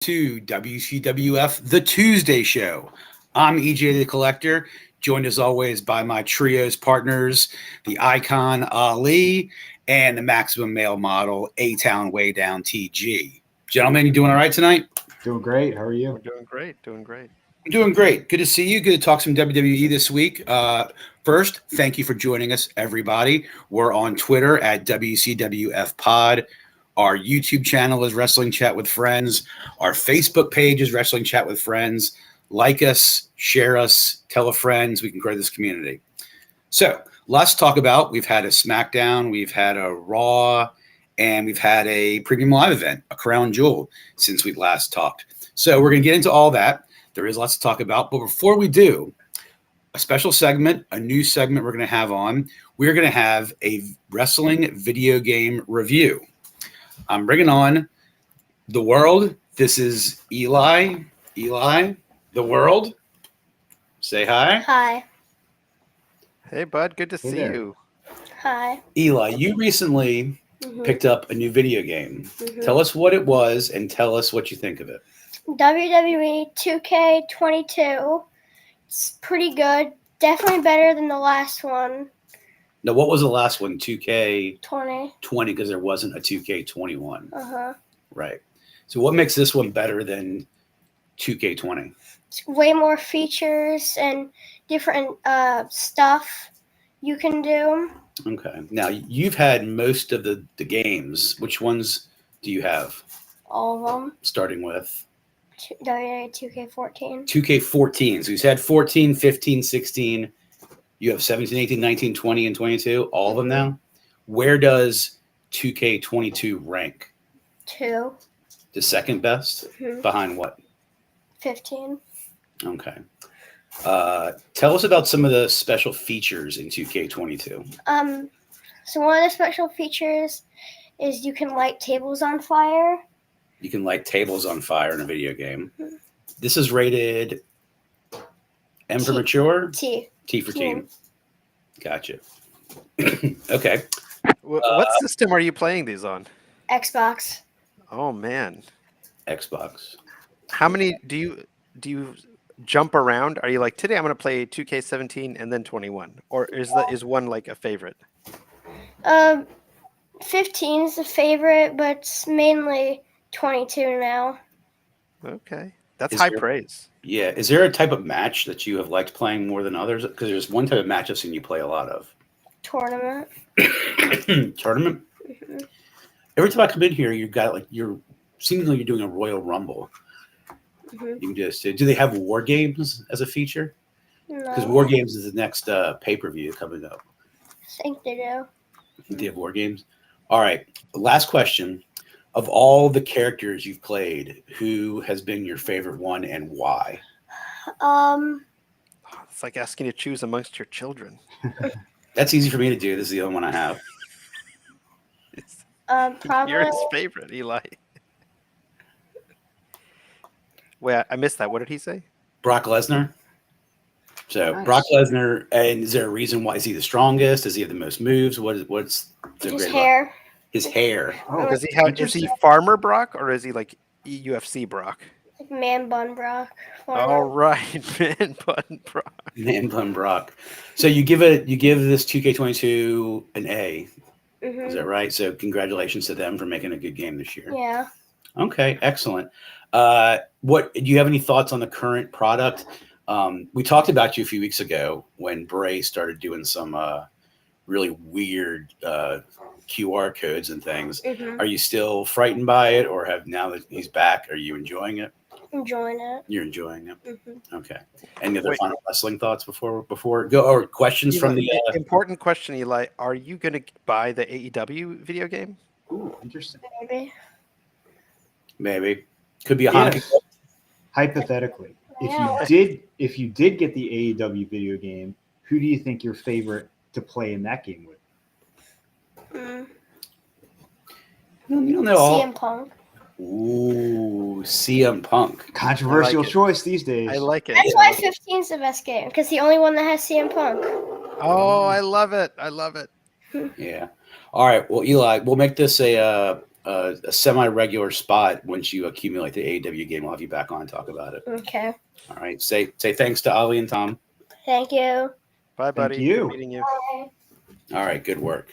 to WCWF The Tuesday Show. I'm EJ the Collector, joined as always by my trio's partners, the Icon Ali and the Maximum Male Model A-Town Way Down TG. Gentlemen, you doing all right tonight? Doing great. How are you? We're doing great. Doing great. I'm doing great. Good to see you. Good to talk some WWE this week. First, thank you for joining us, everybody. We're on Twitter at WCWF Pod. Our YouTube channel is Wrestling Chat with Friends. Our Facebook page is Wrestling Chat with Friends. Like us, share us, tell a friend so we can grow this community. So let's talk about, we've had a SmackDown, we've had a Raw, and we've had a Premium Live event, a Crown Jewel, since we last talked. So we're going to get into all that. There is lots to talk about. But before we do, a special segment, a new segment we're going to have on. We're going to have a wrestling video game review. I'm bringing on the world. This is Eli. Eli, the world. Say hi. Hi. Hey, bud. Good to see there. you. Hi. Eli, you recently picked up a new video game. Tell us what it was and tell us what you think of it. WWE 2K22. It's pretty good. Definitely better than the last one. Now, what was the last one? 2K20, 20. because there wasn't a 2K21. Uh-huh. Right. So what makes this one better than 2K20? It's way more features and different stuff you can do. Okay. Now, you've had most of the games. Which ones do you have? All of them. Starting with WWE 2K14. 2K14. So he's had 14, 15, 16. You have 17, 18, 19, 20, and 22. All of them now. Where does 2K22 rank? 2. The second best? Behind what? 15. Okay. Tell us about some of the special features in 2K22. So one of the special features is you can light tables on fire. You can light tables on fire in a video game. This is rated M for mature? T. T for team. Gotcha. Okay. What system are you playing these on? Xbox. Oh man, Xbox. how many do you jump around? Are you like today I'm going to play 2K17 and then 21, or is one like a favorite? 15 is the favorite, but it's mainly 22 now. Okay, that's Is high there- praise. Yeah. Is there a type of match that you have liked playing more than others? Because there's one type of match I've seen you play a lot of. Tournament. Tournament? Every time I come in here, you're seemingly you're doing a Royal Rumble. You can just do they have war games as a feature? Because No, war games is the next pay-per-view coming up. I think they do. They have war games. All right. Last question. Of all the characters you've played, who has been your favorite one and why? It's like asking you to choose amongst your children. That's easy for me to do. This is the only one I have. Probably. You're his favorite, Eli. Wait, I missed that. What did he say? Brock Lesnar. So Nice. Brock Lesnar, and is there a reason why? Is he the strongest? Does he have the most moves? What's the His great hair. about his hair? Oh, Is he Farmer Brock or is he like UFC Brock? Like Man Bun Brock. All right, man, button Brock. Man bun Brock. So you give this 2K22 an A. Is that right? So congratulations to them for making a good game this year. Yeah. Okay, excellent. What do you have any thoughts on the current product? We talked about you a few weeks ago when Bray started doing some really weird QR codes and things. Are you still frightened by it, or have now that he's back, are you enjoying it? Enjoying it. You're enjoying it. Okay. Any other final wrestling thoughts before go or questions from the? Important question, Eli. Are you going to buy the AEW video game? Ooh, interesting. Maybe could be a Hanukkah. Yes. Hypothetically, Yeah. if you did get the AEW video game, who do you think your favorite to play in that game with? You don't know all. CM Punk. Ooh, CM Punk. Controversial I like it. choice these days. I like it. That's why 15 is the best game, because the only one that has CM Punk. Oh, I love it. I love it. Yeah. All right. Well, Eli, we'll make this a a semi-regular spot once you accumulate the AEW game. I'll have you back on and talk about it. Okay. All right. Say thanks to Ali and Tom. Thank you. Bye, buddy. you. Good meeting you. Bye. All right. Good work.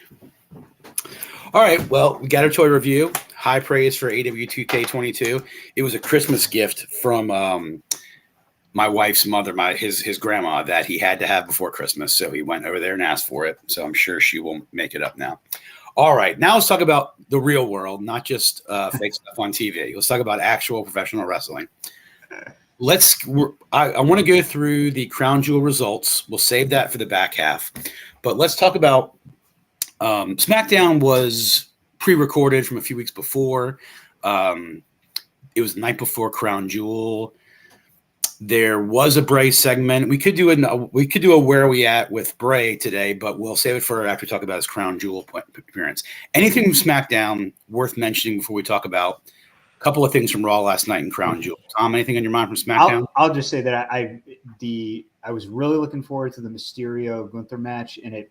All right. Well, we got our toy review. High praise for AEW 2K22. It was a Christmas gift from my wife's mother, his grandma, that he had to have before Christmas. So he went over there and asked for it. So I'm sure she will make it up now. All right. Now let's talk about the real world, not just fake stuff on TV. Let's talk about actual professional wrestling. I want to go through the Crown Jewel results. We'll save that for the back half. But let's talk about SmackDown was pre-recorded from a few weeks before. It was the night before Crown Jewel. There was a Bray segment. We could do a where are we at with Bray today, but we'll save it for after we talk about his Crown Jewel appearance. Anything from SmackDown worth mentioning before we talk about a couple of things from Raw last night and Crown Jewel? Tom, anything on your mind from SmackDown? I'll just say that I was really looking forward to the Mysterio Gunther match, and it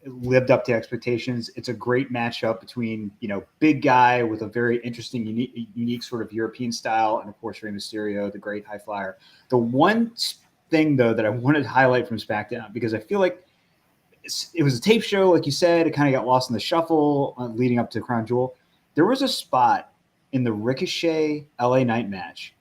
lived up to expectations. It's a great matchup between, big guy with a very interesting, unique sort of European style, and of course Rey Mysterio, the great high flyer. The one thing though that I wanted to highlight from SmackDown, because I feel like it was a tape show, like you said, it kind of got lost in the shuffle leading up to Crown Jewel. There was a spot in the Ricochet LA Knight match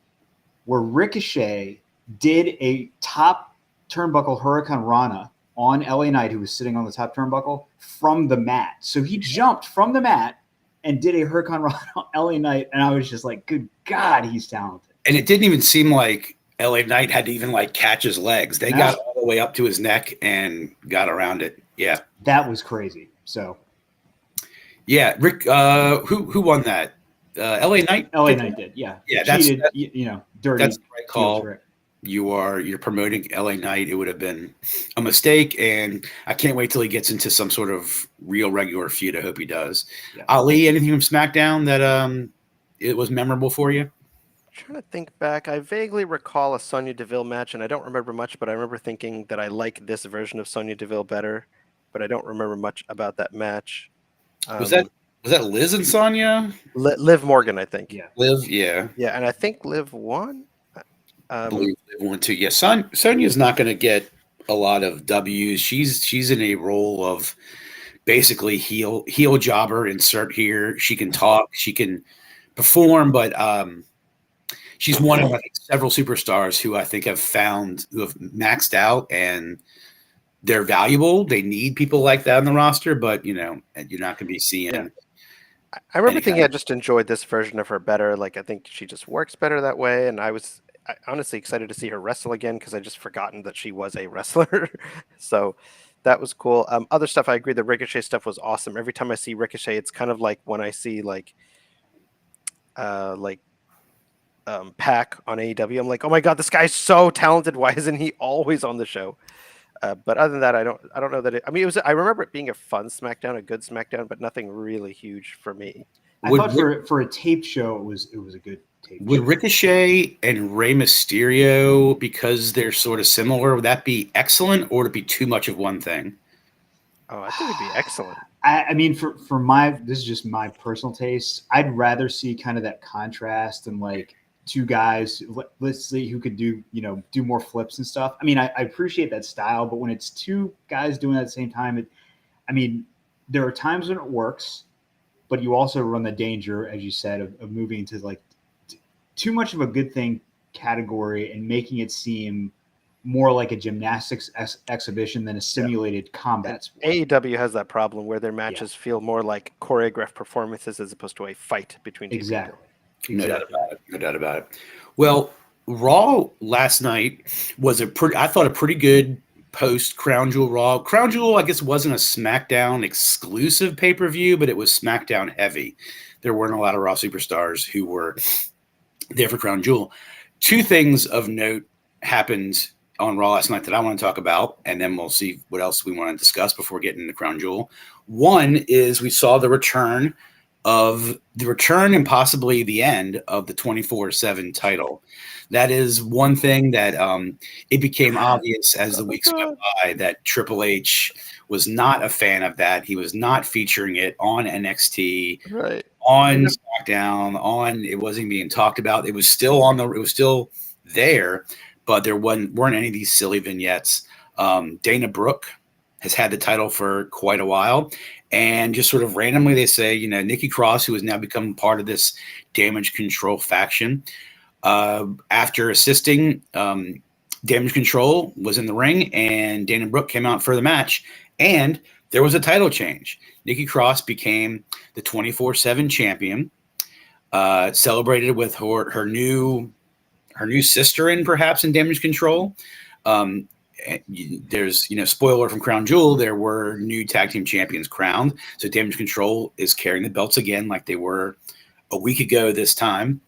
where Ricochet did a top turnbuckle Hurricane Rana on LA Knight, who was sitting on the top turnbuckle, from the mat. So he jumped from the mat and did a Hurricane Rana on LA Knight, and I was just like, good God, he's talented. And it didn't even seem like LA Knight had to even catch his legs. They got all the way up to his neck and got around it. Yeah. That was crazy. So yeah, Rick, who won that? LA Knight? LA Knight did, yeah. Yeah, cheated, dirty. That's the right call. You're promoting LA Knight. It would have been a mistake, and I can't wait till he gets into some sort of real regular feud. I hope he does. Yeah. Ali, anything from SmackDown that it was memorable for you? I'm trying to think back. I vaguely recall a Sonya Deville match, and I don't remember much, but I remember thinking that I like this version of Sonya Deville better, but I don't remember much about that match. Was that Liz and Sonya? Liv Morgan, I think. Yeah. Liv, yeah. Yeah, and I think Liv won. I believe Liv won too. Yeah, Sonya's not going to get a lot of W's. She's in a role of basically heel jobber, insert here. She can talk, she can perform, but she's one of several superstars who I think have maxed out, and they're valuable. They need people like that on the roster, but you're not going to be seeing. Yeah. I remember thinking I just enjoyed this version of her better. I think she just works better that way, and I was honestly excited to see her wrestle again because I just forgotten that she was a wrestler. So that was cool. Other stuff, I agree. The Ricochet stuff was awesome. Every time I see Ricochet, it's kind of like when I see Pac on AEW. I'm like, oh my God, this guy's so talented. Why isn't he always on the show? But other than that, I don't know that I remember it being a fun SmackDown, a good SmackDown, but nothing really huge for me. I thought for a tape show, it was a good tape show. Would Ricochet and Rey Mysterio, because they're sort of similar, would that be excellent, or would it be too much of one thing? Oh, I think it'd be excellent. I mean, for this is just my personal taste. I'd rather see kind of that contrast and two guys, let's see who could do more flips and stuff. I mean, I appreciate that style, but when it's two guys doing it at the same time, there are times when it works, but you also run the danger, as you said, of moving into too much of a good thing category and making it seem more like a gymnastics exhibition than a simulated combat sport. AEW has that problem where their matches feel more like choreographed performances as opposed to a fight between two people. No doubt about it. Well, Raw last night was a pretty good post Crown Jewel Raw. Crown Jewel, I guess, wasn't a SmackDown exclusive pay-per-view, but it was SmackDown heavy. There weren't a lot of Raw superstars who were there for Crown Jewel. Two things of note happened on Raw last night that I want to talk about, and then we'll see what else we want to discuss before getting into Crown Jewel. One is we saw the return and possibly the end of the 24/7 title. That is one thing that it became obvious as the weeks went by that Triple H was not a fan of that. He was not featuring it on NXT, on SmackDown. It wasn't being talked about. It was still it was still there, but there weren't any of these silly vignettes. Dana Brooke has had the title for quite a while, and just sort of randomly they say, Nikki Cross, who has now become part of this Damage Control faction, after assisting Damage Control, was in the ring, and Dana Brooke came out for the match, and there was a title change. Nikki Cross became the 24/7 champion, celebrated with her new sister perhaps in Damage Control. There's, spoiler from Crown Jewel, there were new tag team champions crowned. So Damage Control is carrying the belts again like they were a week ago this time.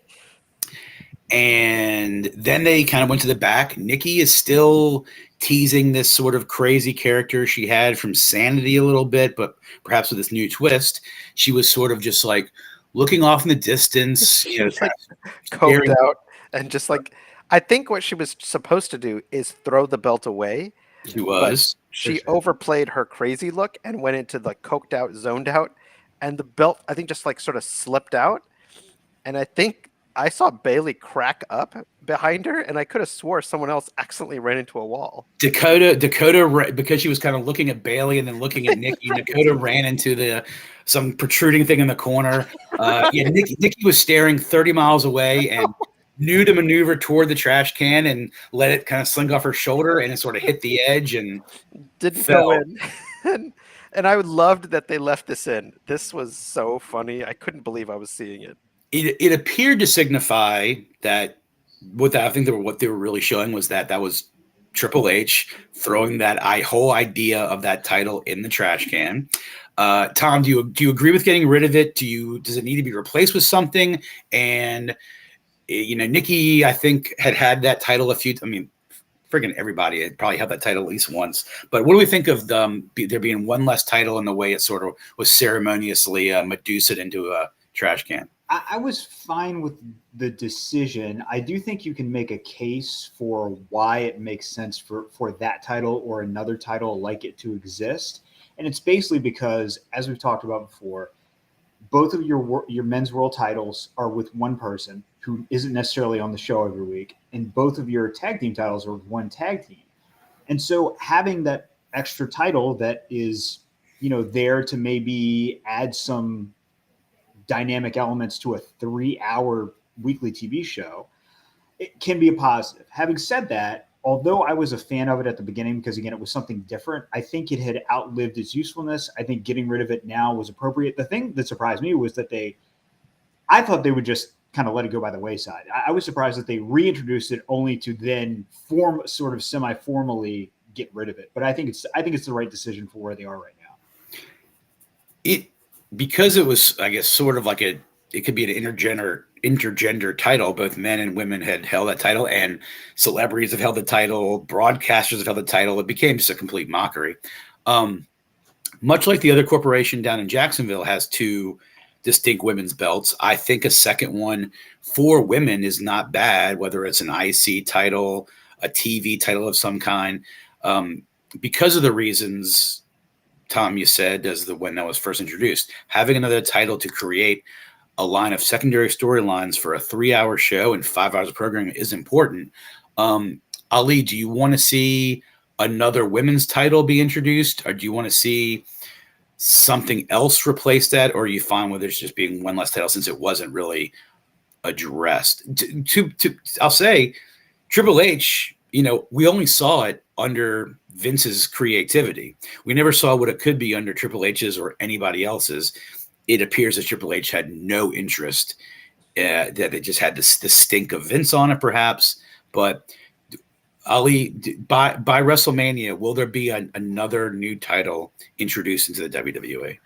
And then they kind of went to the back. Nikki is still teasing this sort of crazy character she had from Sanity a little bit, but perhaps with this new twist. She was sort of just like looking off in the distance, like coked out, and just like, I think what she was supposed to do is throw the belt away. She was. She overplayed her crazy look and went into the coked out, zoned out, and the belt, I think, just like sort of slipped out. And I think I saw Bailey crack up behind her, and I could have swore someone else accidentally ran into a wall. Dakota, because she was kind of looking at Bailey and then looking at Nikki. Dakota ran into some protruding thing in the corner. Nikki was staring 30 miles away and knew to maneuver toward the trash can and let it kind of slink off her shoulder, and it sort of hit the edge and didn't go in. And I loved that they left this in. This was so funny. I couldn't believe I was seeing it. It appeared to signify that what they were really showing was that was Triple H throwing that whole idea of that title in the trash can. Tom, do you agree with getting rid of it? Does it need to be replaced with something? And Nikki, I think, had that title a few. I mean, friggin' everybody had probably had that title at least once. But what do we think of there being one less title in the way it sort of was ceremoniously Medusa into a trash can? I was fine with the decision. I do think you can make a case for why it makes sense for that title or another title like it to exist. And it's basically because, as we've talked about before, both of your men's world titles are with one person who isn't necessarily on the show every week, and both of your tag team titles are with one tag team. And so having that extra title that is, there to maybe add some dynamic elements to a 3-hour weekly TV show, it can be a positive. Having said that, although I was a fan of it at the beginning because, again, it was something different, I think it had outlived its usefulness. I think getting rid of it now was appropriate. The thing that surprised me was that I thought they would just kind of let it go by the wayside. I was surprised that they reintroduced it only to then sort of semi-formally get rid of it. But I think it's the right decision for where they are right now. Because it was, I guess, sort of like it could be an intergender title. Both men and women had held that title, and celebrities have held the title. Broadcasters have held the title. It became just a complete mockery. Much like the other corporation down in Jacksonville has 2 distinct women's belts, I think a second one for women is not bad, whether it's an IC title, a TV title of some kind, because of the reasons Tom, you said, when that was first introduced, having another title to create a line of secondary storylines for a 3-hour show and 5 hours of programming is important. Ali, do you want to see another women's title be introduced, or do you want to see something else replace that, or are you fine with it just being one less title since it wasn't really addressed? I'll say, Triple H, we only saw it under Vince's creativity. We never saw what it could be under Triple H's or anybody else's. It appears that Triple H had no interest, that it just had the stink of Vince on it, perhaps. But Ali, by WrestleMania, will there be another new title introduced into the WWE?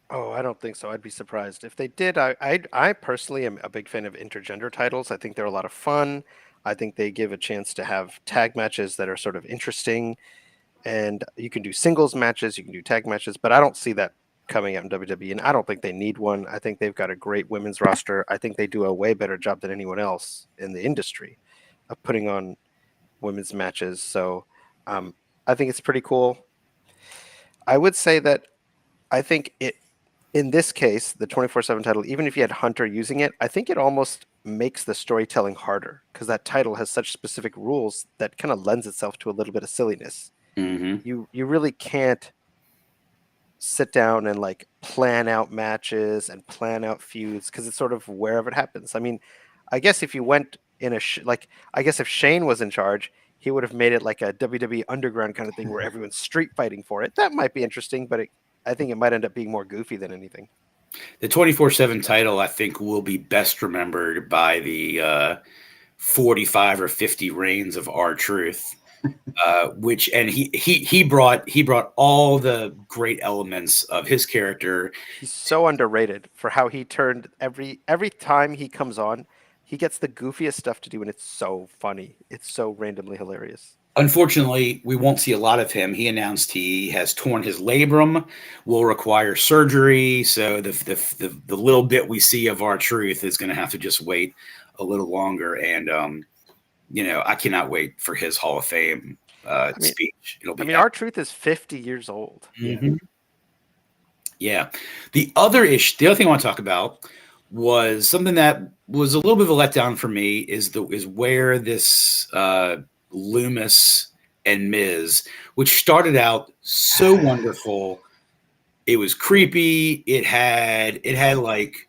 Oh, I don't think so. I'd be surprised if they did. I personally am a big fan of intergender titles. I think they're a lot of fun. I think they give a chance to have tag matches that are sort of interesting. And you can do singles matches, you can do tag matches, but I don't see that coming out in WWE, and I don't think they need one. I think they've got a great women's roster. I think they do a way better job than anyone else in the industry of putting on women's matches. So I think it's pretty cool. I would say that I think in this case, the 24/7 title, even if you had Hunter using it, I think it almost makes the storytelling harder because that title has such specific rules that kind of lends itself to a little bit of silliness. Mm-hmm. You really can't sit down and like plan out matches and plan out feuds because it's sort of wherever it happens. I mean, I guess if you went in like, I guess if Shane was in charge, he would have made it like a WWE Underground kind of thing where everyone's street fighting for it. That might be interesting, but I think it might end up being more goofy than anything. The 24/7 title, I think, will be best remembered by the 45 or 50 reigns of R-Truth. Which and he brought all the great elements of his character. He's so underrated for how he turned every time he comes on, he gets the goofiest stuff to do, and it's so funny. It's so randomly hilarious. Unfortunately, we won't see a lot of him. He announced he has torn his labrum, will require surgery. So the little bit we see of R-Truth is going to have to just wait a little longer. And I cannot wait for his Hall of Fame speech. R-Truth is 50 years old. Mm-hmm. Yeah. The other thing I want to talk about was something that was a little bit of a letdown for me is where this Loomis and Miz, which started out so wonderful. It was creepy. It had like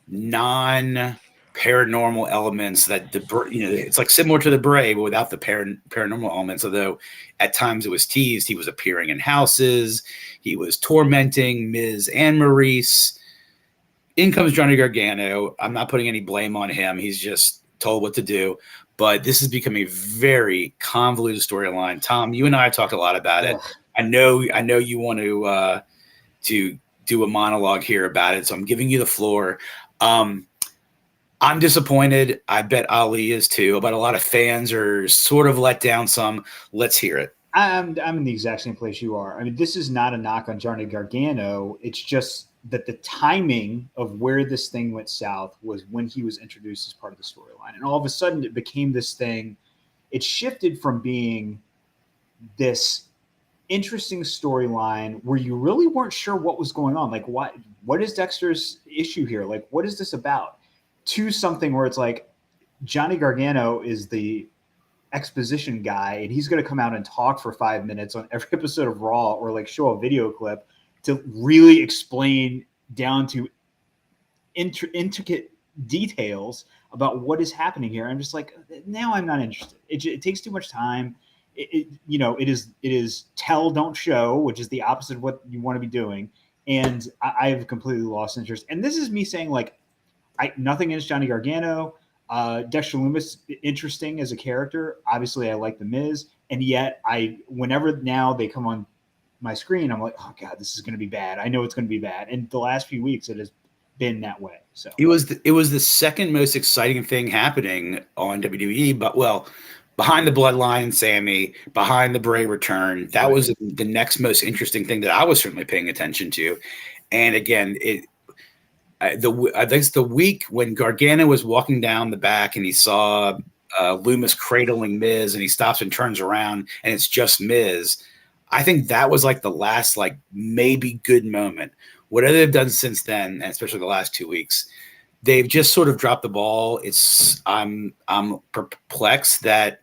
non-paranormal elements that it's like similar to the Bray, but without the paranormal elements. Although at times it was teased, he was appearing in houses, he was tormenting Miz and Maurice. In comes Johnny Gargano. I'm not putting any blame on him. He's just told what to do. But this has become a very convoluted storyline. Tom, you and I have talked a lot about it. I know you want to do a monologue here about it, so I'm giving you the floor. I'm disappointed. I bet Ali is too, but a lot of fans are sort of let down some. Let's hear it. I'm in the exact same place you are. I mean, this is not a knock on Johnny Gargano. It's just that the timing of where this thing went south was when he was introduced as part of the storyline. And all of a sudden it became this thing. It shifted from being this interesting storyline where you really weren't sure what was going on. Like, what is Dexter's issue here? Like, what is this about? To something where it's like Johnny Gargano is the exposition guy and he's going to come out and talk for 5 minutes on every episode of Raw or like show a video clip to really explain down to intricate details about what is happening here. I'm just like, now I'm not interested. It takes too much time. It is tell, don't show, which is the opposite of what you want to be doing. And I have completely lost interest. And this is me saying like, nothing against Johnny Gargano. Dexter Loomis, interesting as a character. Obviously, I like The Miz. And yet, whenever now they come on my screen, I'm like, oh, God, this is going to be bad. I know it's going to be bad. And the last few weeks, it has been that way. So it was the second most exciting thing happening on WWE, but behind the Bloodline, Sammy, behind the Bray return, that was the next most interesting thing that I was certainly paying attention to. And again, I think the week when Gargano was walking down the back and he saw Loomis cradling Miz and he stops and turns around and it's just Miz. I think that was like the last like maybe good moment. Whatever they've done since then, and especially the last 2 weeks, they've just sort of dropped the ball. I'm perplexed that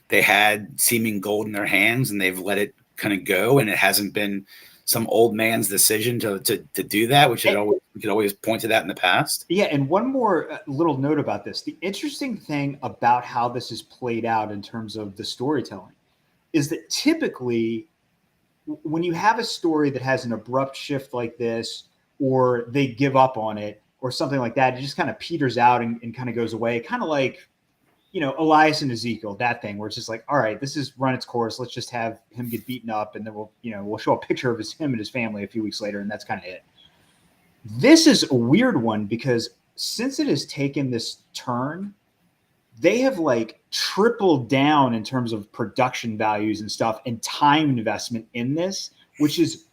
they had seeming gold in their hands and they've let it kind of go, and it hasn't been some old man's decision to do that, which we could always point to that in the past. Yeah, and one more little note about this. The interesting thing about how this is played out in terms of the storytelling is that typically when you have a story that has an abrupt shift like this, or they give up on it or something like that, it just kind of peters out and kind of goes away. Kind of like, Elias and Ezekiel, that thing where it's just like, all right, this has run its course. Let's just have him get beaten up. And then we'll show a picture of him and his family a few weeks later. And that's kind of it. This is a weird one because since it has taken this turn, they have like tripled down in terms of production values and stuff and time investment in this, which is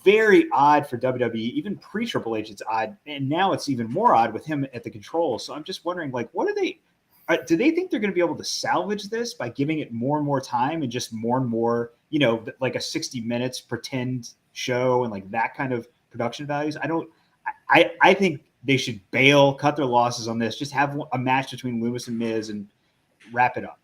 very odd for WWE. Even pre-Triple H, it's odd. And now it's even more odd with him at the controls. So I'm just wondering, like, do they think they're going to be able to salvage this by giving it more and more time and just more and more, like a 60 minutes pretend show and like that kind of production values? I think they should bail, cut their losses on this, just have a match between Loomis and Miz and wrap it up.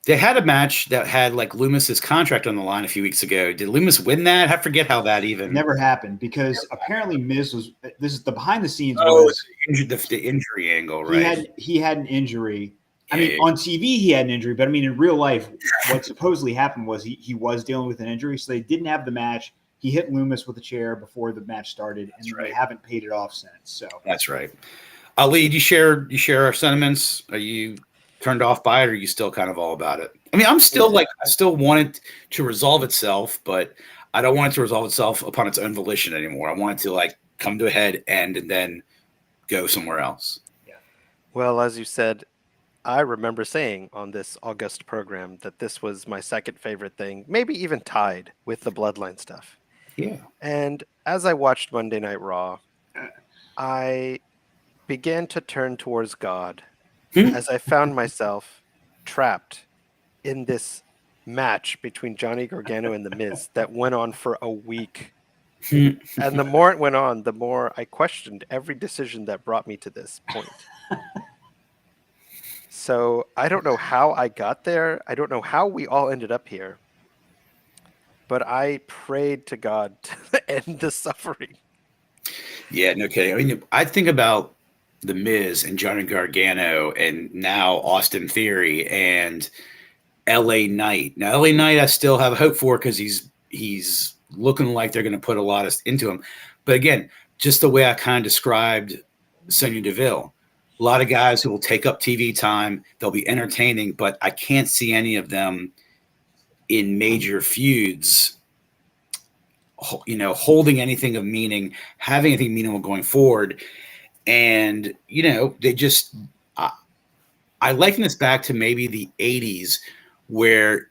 They had a match that had like Loomis's contract on the line a few weeks ago. Did Loomis win that? I forget how that even never happened because apparently Miz was. This is the behind the scenes. Oh, the injury angle, right? He had an injury. I Yeah, mean, on TV he had an injury, but I mean, in real life, what supposedly happened was he was dealing with an injury, so they didn't have the match. He hit Loomis with a chair before the match started, and they haven't paid it off since. So that's right. Ali, do you share our sentiments? Are you turned off by it, or are you still kind of all about it? I mean, I'm still like, I still want it to resolve itself, but I don't want it to resolve itself upon its own volition anymore. I want it to like come to a head, end, and then go somewhere else. Yeah. Well, as you said, I remember saying on this August program that this was my second favorite thing, maybe even tied with the Bloodline stuff. Yeah. And as I watched Monday Night Raw, I began to turn towards God as I found myself trapped in this match between Johnny Gargano and The Miz that went on for a week. And the more it went on, the more I questioned every decision that brought me to this point. So I don't know how I got there. I don't know how we all ended up here. But I prayed to God to end the suffering. Yeah, no kidding. I mean, I think about The Miz and Johnny Gargano and now Austin Theory and LA Knight. Now, LA Knight I still have hope for because he's looking like they're going to put a lot into him. But again, just the way I kind of described Sonya Deville. A lot of guys who will take up TV time. They'll be entertaining, but I can't see any of them in major feuds, you know, holding anything of meaning, having anything meaningful going forward. And, you know, they just, I liken this back to maybe the 80s where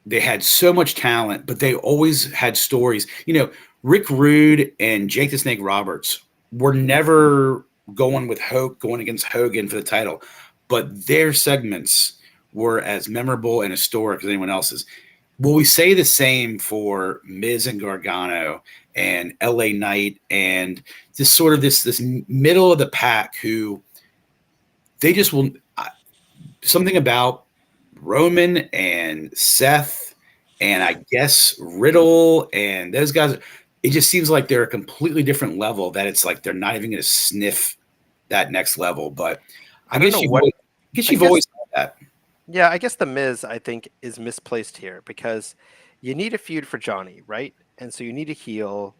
they had so much talent, but they always had stories. You know, Rick Rude and Jake the Snake Roberts were never going against Hogan for the title, but their segments were as memorable and historic as anyone else's. Will we say the same for Miz and Gargano and LA Knight and just sort of this middle of the pack who they just will something about Roman and Seth and I guess Riddle and those guys, it just seems like they're a completely different level that it's like they're not even going to sniff that next level. But I guess you've always thought that. Yeah, I guess The Miz, I think, is misplaced here because you need a feud for Johnny, right? And so you need a heel,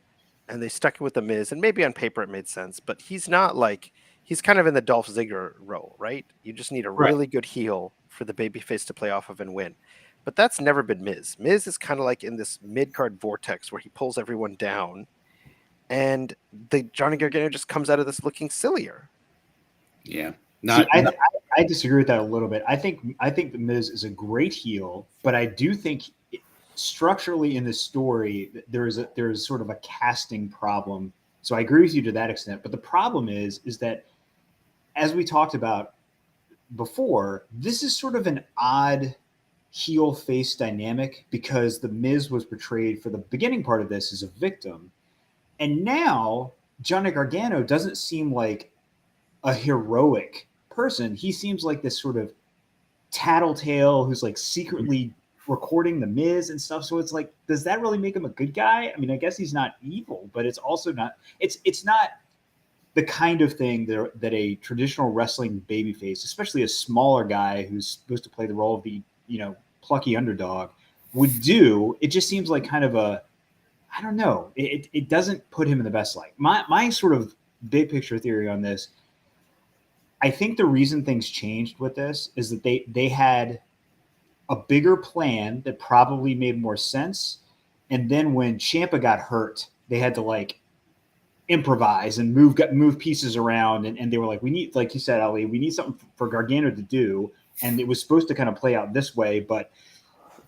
and they stuck it with The Miz, and maybe on paper it made sense, but he's not like, he's kind of in the Dolph Ziggler role, right? You just need a really good heel for the babyface to play off of and win. But that's never been Miz. Miz is kind of like in this mid-card vortex where he pulls everyone down, and the Johnny Gargano just comes out of this looking sillier. Yeah. I disagree with that a little bit. I think The Miz is a great heel, but I do think structurally in the story there is sort of a casting problem. So I agree with you to that extent. But the problem is that as we talked about before, this is sort of an odd heel face dynamic because The Miz was portrayed for the beginning part of this as a victim, and now Johnny Gargano doesn't seem like a heroic person. He seems like this sort of tattletale who's like secretly recording The Miz and stuff. So it's like, does that really make him a good guy? I mean, I guess he's not evil, but it's also not. It's not the kind of thing that a traditional wrestling babyface, especially a smaller guy who's supposed to play the role of the plucky underdog, would do. It just seems like kind of a, I don't know. It doesn't put him in the best light. My sort of big picture theory on this, I think the reason things changed with this is that they had a bigger plan that probably made more sense. And then when Ciampa got hurt, they had to like improvise and move pieces around. And they were like, we need, like you said, Ali, we need something for Gargano to do. And it was supposed to kind of play out this way, but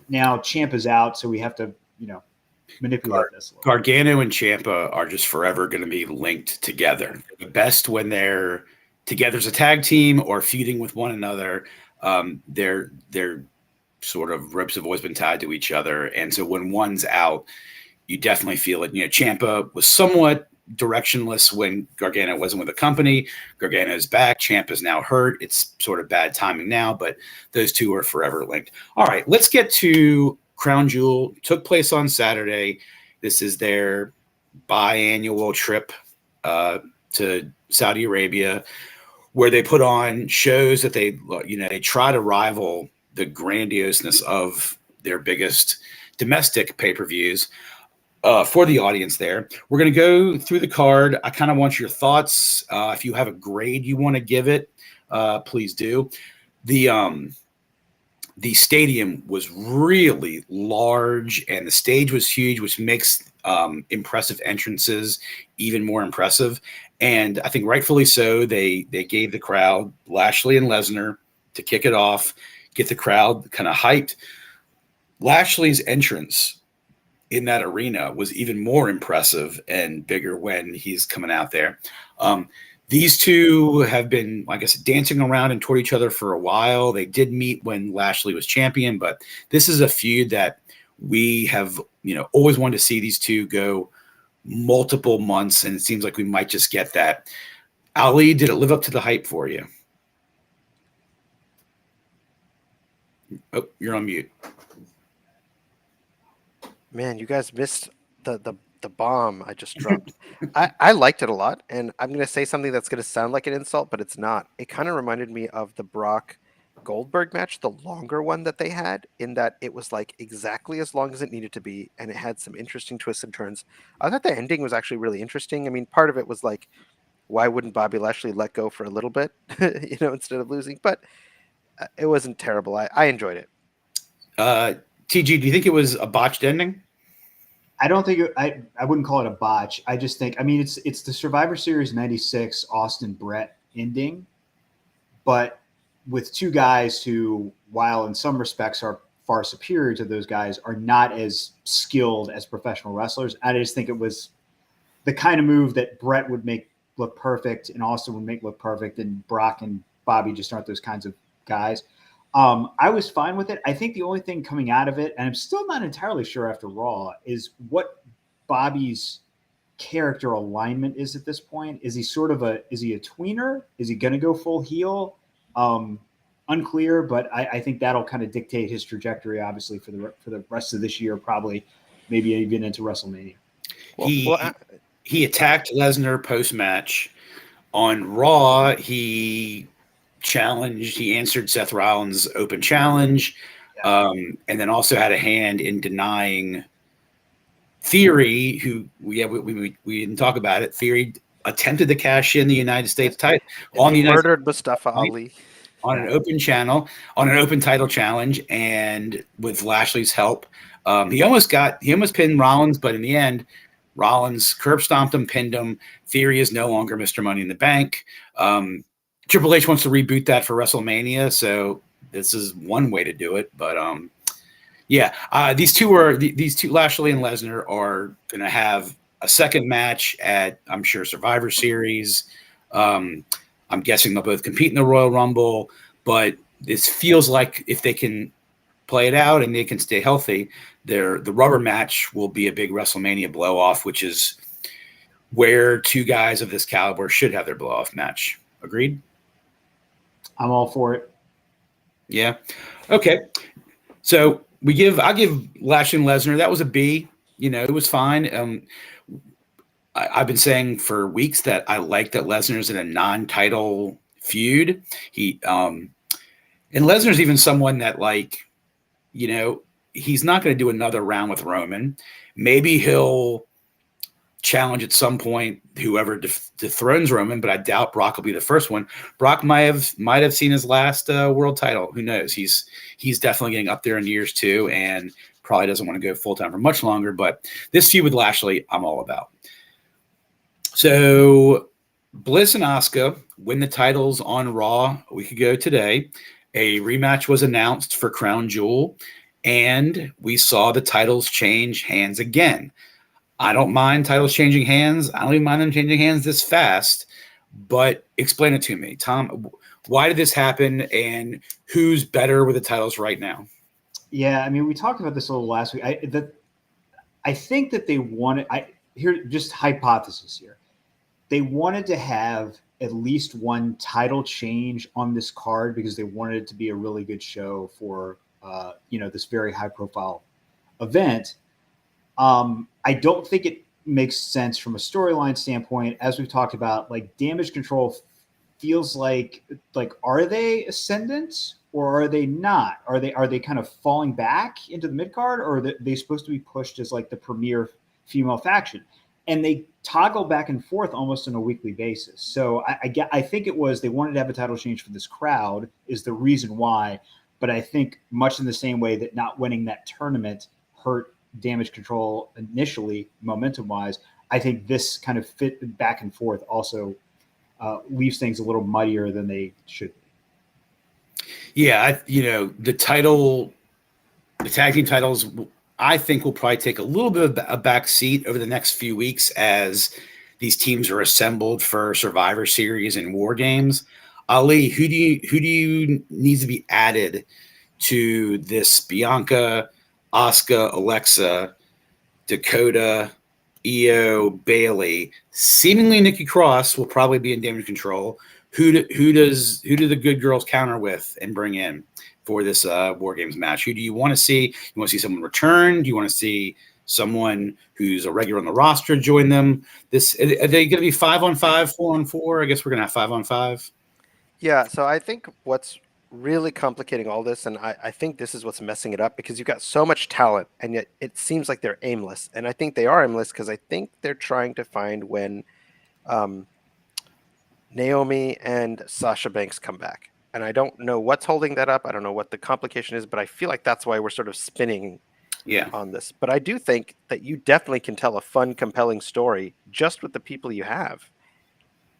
now Ciampa's out. So we have to, manipulate this. Gargano and Ciampa are just forever going to be linked together. The best when they're together as a tag team or feuding with one another. Their sort of ropes have always been tied to each other. And so when one's out, you definitely feel it. Ciampa was somewhat directionless when Gargano wasn't with the company. Gargano is back. Champ is now hurt. It's sort of bad timing now, but those two are forever linked. All right, let's get to Crown Jewel. Took place on Saturday. This is their biannual trip to Saudi Arabia, where they put on shows that they try to rival the grandioseness of their biggest domestic pay-per-views for the audience there. We're going to go through the card. I kind of want your thoughts. If you have a grade you want to give it, please do. The stadium was really large and the stage was huge, which makes impressive entrances even more impressive. And I think rightfully so, they gave the crowd Lashley and Lesnar to kick it off, get the crowd kind of hyped. Lashley's entrance in that arena was even more impressive and bigger when he's coming out there. These two have been, like I said, dancing around and toward each other for a while. They did meet when Lashley was champion, but this is a feud that we have, always wanted to see these two go multiple months, and it seems like we might just get that. Ali, did it live up to the hype for you? Oh, you're on mute. Man, you guys missed the bomb I just dropped. I liked it a lot, and I'm going to say something that's going to sound like an insult, but it's not. It kind of reminded me of the Brock Goldberg match, the longer one that they had, in that it was like exactly as long as it needed to be, and it had some interesting twists and turns. I thought the ending was actually really interesting. I mean, part of it was like, why wouldn't Bobby Lashley let go for a little bit, instead of losing? But it wasn't terrible. I enjoyed it. TG, do you think it was a botched ending? I don't think I wouldn't call it a botch. I just think, it's the Survivor Series 96 Austin Brett ending, but with two guys who, while in some respects are far superior to those guys, are not as skilled as professional wrestlers. I just think it was the kind of move that Brett would make look perfect and Austin would make look perfect, and Brock and Bobby just aren't those kinds of guys. I was fine with it. I think the only thing coming out of it, and I'm still not entirely sure after Raw, is what Bobby's character alignment is at this point. Is he is he a tweener? Is he going to go full heel? Unclear, but I think that'll kind of dictate his trajectory, obviously, for the rest of this year, probably, maybe even into WrestleMania. He attacked Lesnar post-match. On Raw, he answered Seth Rollins' open challenge, and then also had a hand in denying Theory, who we didn't talk about it. Theory attempted to cash in the United States title on the murdered Mustafa Ali on an open title challenge, and with Lashley's help, he almost pinned Rollins, but in the end, Rollins curb stomped him, pinned him. Theory is no longer Mr. Money in the Bank. Triple H wants to reboot that for WrestleMania, so this is one way to do it. But these two, Lashley and Lesnar, are going to have a second match at, I'm sure, Survivor Series. I'm guessing they'll both compete in the Royal Rumble, but this feels like if they can play it out and they can stay healthy, the rubber match will be a big WrestleMania blow-off, which is where two guys of this caliber should have their blow-off match. Agreed? I'm all for it. Yeah. Okay. So I'll give Lashley and Lesnar. That was a B. It was fine. I've been saying for weeks that I like that Lesnar's in a non-title feud. And Lesnar's even someone that, he's not going to do another round with Roman. Maybe he'll challenge at some point whoever dethrones Roman, but I doubt Brock will be the first one. Brock might have seen his last world title. Who knows? He's definitely getting up there in years too, and probably doesn't want to go full time for much longer. But this feud with Lashley, I'm all about. So Bliss and Asuka win the titles on Raw a week ago today. A rematch was announced for Crown Jewel, and we saw the titles change hands again. I don't mind titles changing hands. I don't even mind them changing hands this fast, but explain it to me. Tom, why did this happen, and who's better with the titles right now? Yeah, we talked about this a little last week. I think that they wanted – here, just hypothesis here. they wanted to have at least one title change on this card because they wanted it to be a really good show for this very high profile event. I don't think it makes sense from a storyline standpoint. As we've talked about, like Damage Control feels like are they ascendant or are they not? Are they kind of falling back into the mid card, or are they supposed to be pushed as like the premier female faction? And they toggle back and forth almost on a weekly basis. So I think it was they wanted to have a title change for this crowd is the reason why. But I think much in the same way that not winning that tournament hurt Damage Control initially, momentum wise, I think this kind of fit back and forth also leaves things a little muddier than they should be. Yeah, the tag team titles, I think will probably take a little bit of a back seat over the next few weeks as these teams are assembled for Survivor Series and War Games. Ali, who do you needs to be added to this Bianca, Asuka, Alexa, Dakota, Io, Bailey? Seemingly Nikki Cross will probably be in Damage Control. Who do the good girls counter with and bring in for this War Games match? Who do you want to see? You want to see someone return? Do you want to see someone who's a regular on the roster join them? Are they going to be 5-on-5, 4-on-4? I guess we're going to have 5-on-5. Yeah, so I think what's really complicating all this, and I think this is what's messing it up, because you've got so much talent, and yet it seems like they're aimless. And I think they are aimless because I think they're trying to find when Naomi and Sasha Banks come back. And I don't know what's holding that up. I don't know what the complication is, but I feel like that's why we're sort of spinning on this. But I do think that you definitely can tell a fun, compelling story just with the people you have.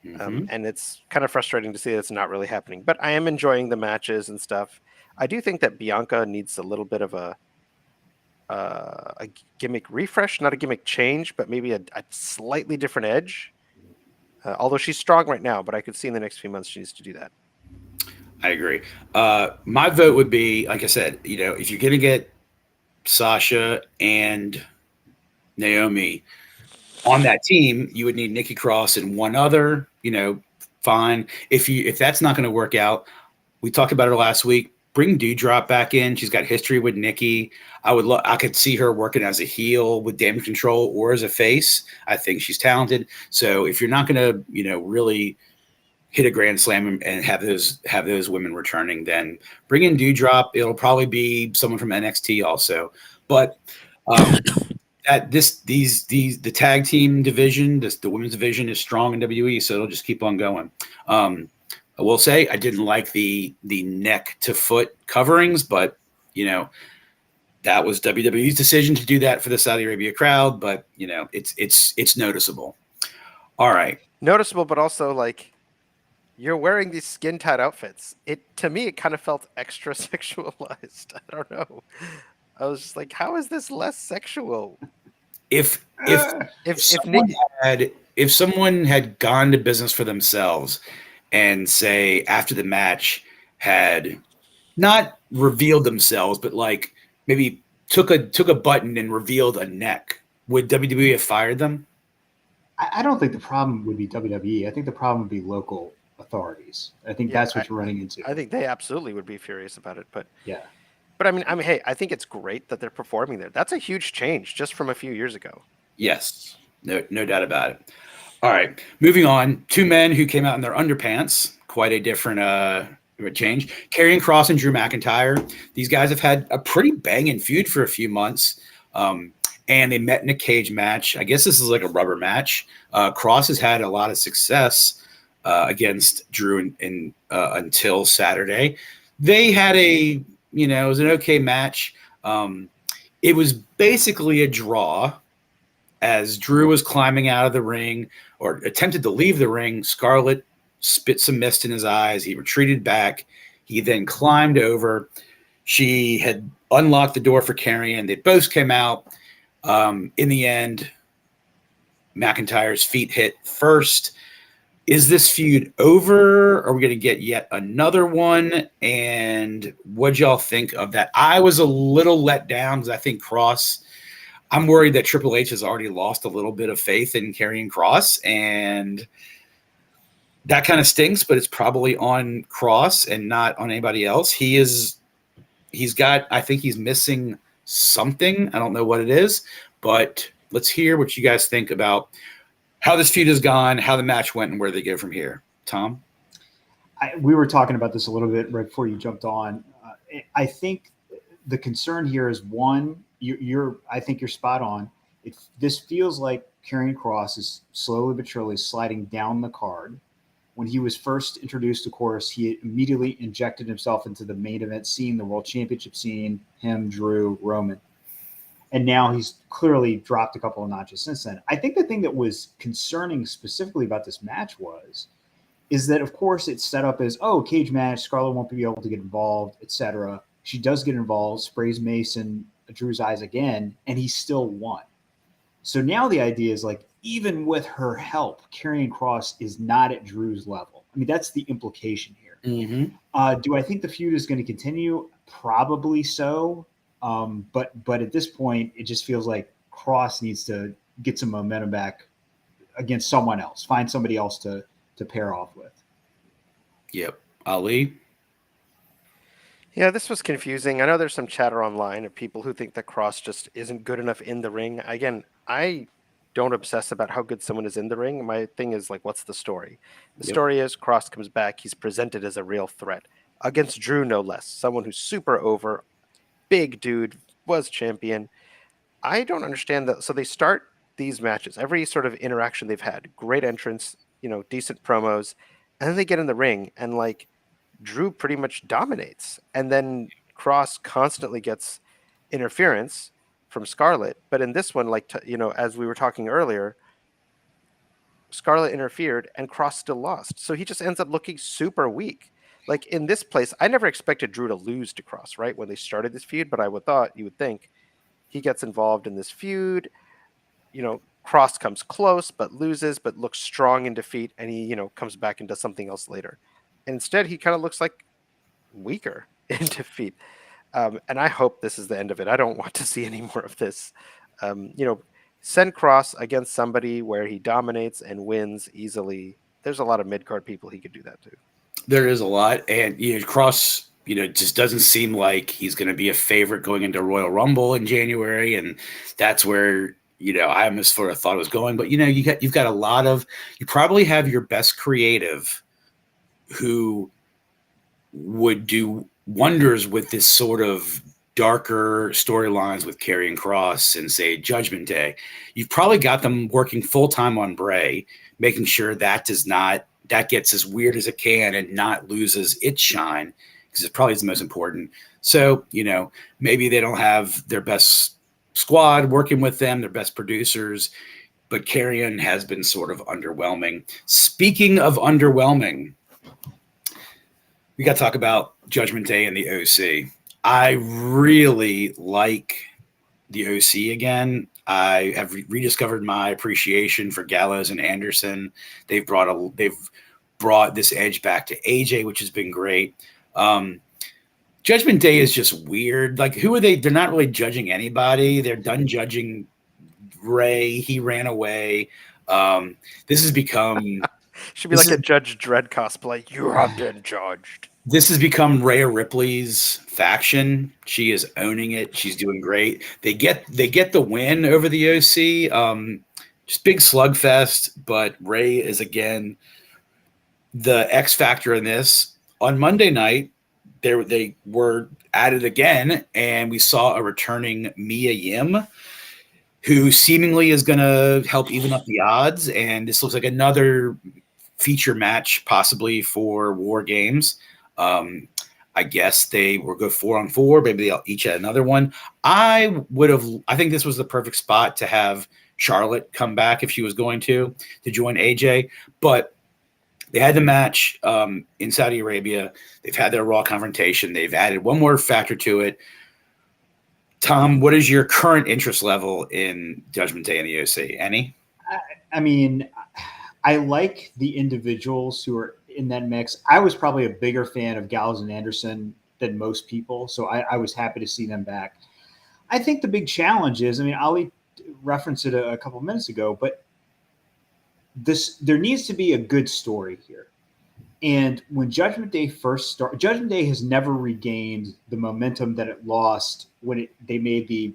Mm-hmm. And it's kind of frustrating to see that it's not really happening. But I am enjoying the matches and stuff. I do think that Bianca needs a little bit of a gimmick refresh, not a gimmick change, but maybe a slightly different edge. Although she's strong right now, but I could see in the next few months she needs to do that. I agree. My vote would be, like I said, if you're going to get Sasha and Naomi on that team, you would need Nikki Cross and one other, fine. If that's not going to work out, we talked about her last week, bring Doudrop back in. She's got history with Nikki. I could see her working as a heel with Damage Control or as a face. I think she's talented. So if you're not going to, really hit a grand slam and have those women returning, then bring in Doudrop. It'll probably be someone from NXT also. But the tag team division, the women's division is strong in WWE, so it'll just keep on going. I will say I didn't like the neck to foot coverings, but that was WWE's decision to do that for the Saudi Arabia crowd. But it's noticeable. All right, noticeable, but also like you're wearing these skin tight outfits. To me, it kind of felt extra sexualized. I don't know. I was just like, how is this less sexual? If someone had gone to business for themselves and say after the match had not revealed themselves, but like maybe took a button and revealed a neck, would WWE have fired them? I don't think the problem would be WWE. I think the problem would be local authorities. I think that's what you're running into. I think they absolutely would be furious about it, but yeah. But I mean, hey, I think it's great that they're performing there. That's a huge change just from a few years ago. Yes, no doubt about it. All right, moving on. Two men who came out in their underpants. Quite a different change. Karrion Kross and Drew McIntyre. These guys have had a pretty banging feud for a few months, and they met in a cage match. I guess this is like a rubber match. Kross has had a lot of success against Drew until Saturday. They had it was an okay match. It was basically a draw as Drew was climbing out of the ring or attempted to leave the ring. Scarlett spit some mist in his eyes. He retreated back. He then climbed over. She had unlocked the door for Karrion. They both came out. In the end, McIntyre's feet hit first. Is this feud over? Are we going to get yet another one? And what'd y'all think of that? I was a little let down because I think Kross, I'm worried that Triple H has already lost a little bit of faith in Karrion Kross, and that kind of stinks, but it's probably on Kross and not on anybody else. I think he's missing something. I don't know what it is, but let's hear what you guys think about how this feud has gone, how the match went, and where they go from here. Tom? We were talking about this a little bit right before you jumped on. I think the concern here is one, I think you're spot on. This feels like Karrion Kross is slowly but surely sliding down the card. When he was first introduced, of course, he immediately injected himself into the main event scene, the World Championship scene, him, Drew, Roman. And now he's clearly dropped a couple of notches since then. I think the thing that was concerning specifically about this match is that, of course, it's set up as, cage match, Scarlett won't be able to get involved, etc. She does get involved, sprays Mace in Drew's eyes again, and he still won. So now the idea is, like, even with her help, Karrion Kross is not at Drew's level. I mean, that's the implication here. Mm-hmm. Do I think the feud is going to continue? Probably so. But at this point, it just feels like Kross needs to get some momentum back against someone else, find somebody else to pair off with. Yep. Ali? Yeah, this was confusing. I know there's some chatter online of people who think that Kross just isn't good enough in the ring. Again, I don't obsess about how good someone is in the ring. My thing is, like, what's the story? The story is Kross comes back. He's presented as a real threat against Drew, no less. Someone who's super over, big dude, was champion. I don't understand that. So they start these matches, every sort of interaction they've had, great entrance, decent promos, and then they get in the ring and, like, Drew pretty much dominates. And then Kross constantly gets interference from Scarlett. But in this one, like, as we were talking earlier, Scarlett interfered and Kross still lost. So he just ends up looking super weak. Like, in this place, I never expected Drew to lose to Kross, right, when they started this feud. But you would think he gets involved in this feud. Kross comes close, but loses, but looks strong in defeat. And he, comes back and does something else later. And instead, he kind of looks like weaker in defeat. And I hope this is the end of it. I don't want to see any more of this. Send Kross against somebody where he dominates and wins easily. There's a lot of mid-card people he could do that to. There is a lot. And, Kross, just doesn't seem like he's going to be a favorite going into Royal Rumble in January. And that's where, I almost sort of thought it was going. But, you've got a lot of – you probably have your best creative who would do wonders with this sort of darker storylines with Karrion Kross and, say, Judgment Day. You've probably got them working full-time on Bray, making sure that gets as weird as it can and not loses its shine, because it probably is the most important. So, maybe they don't have their best squad working with them, their best producers, but Karrion has been sort of underwhelming. Speaking of underwhelming, we got to talk about Judgment Day and the OC. I really like the OC again. I have rediscovered my appreciation for Gallows and Anderson. They've brought this edge back to AJ, which has been great. Judgment Day is just weird. Like, who are they? They're not really judging anybody. They're done judging Ray. He ran away. This has become should be like a Judge Dredd cosplay. You have been judged. This has become Rhea Ripley's faction. She is owning it. She's doing great. They get the win over the OC. Just big slugfest, but Ray is again the X factor in this. On Monday night, they were at it again, and we saw a returning Mia Yim, who seemingly is going to help even up the odds. And this looks like another feature match, possibly for War Games. I guess they will go 4-on-4. Maybe they'll each add another one. I think this was the perfect spot to have Charlotte come back if she was going to join AJ. But they had the match in Saudi Arabia. They've had their Raw confrontation. They've added one more factor to it. Tom, what is your current interest level in Judgment Day and the OC? Any? I mean, I like the individuals who are in that mix. I was probably a bigger fan of Gallows and Anderson than most people, so I was happy to see them back. I think the big challenge is, Ali referenced it a couple minutes ago, but there needs to be a good story here. And when Judgment Day first started, Judgment Day has never regained the momentum that it lost when they made the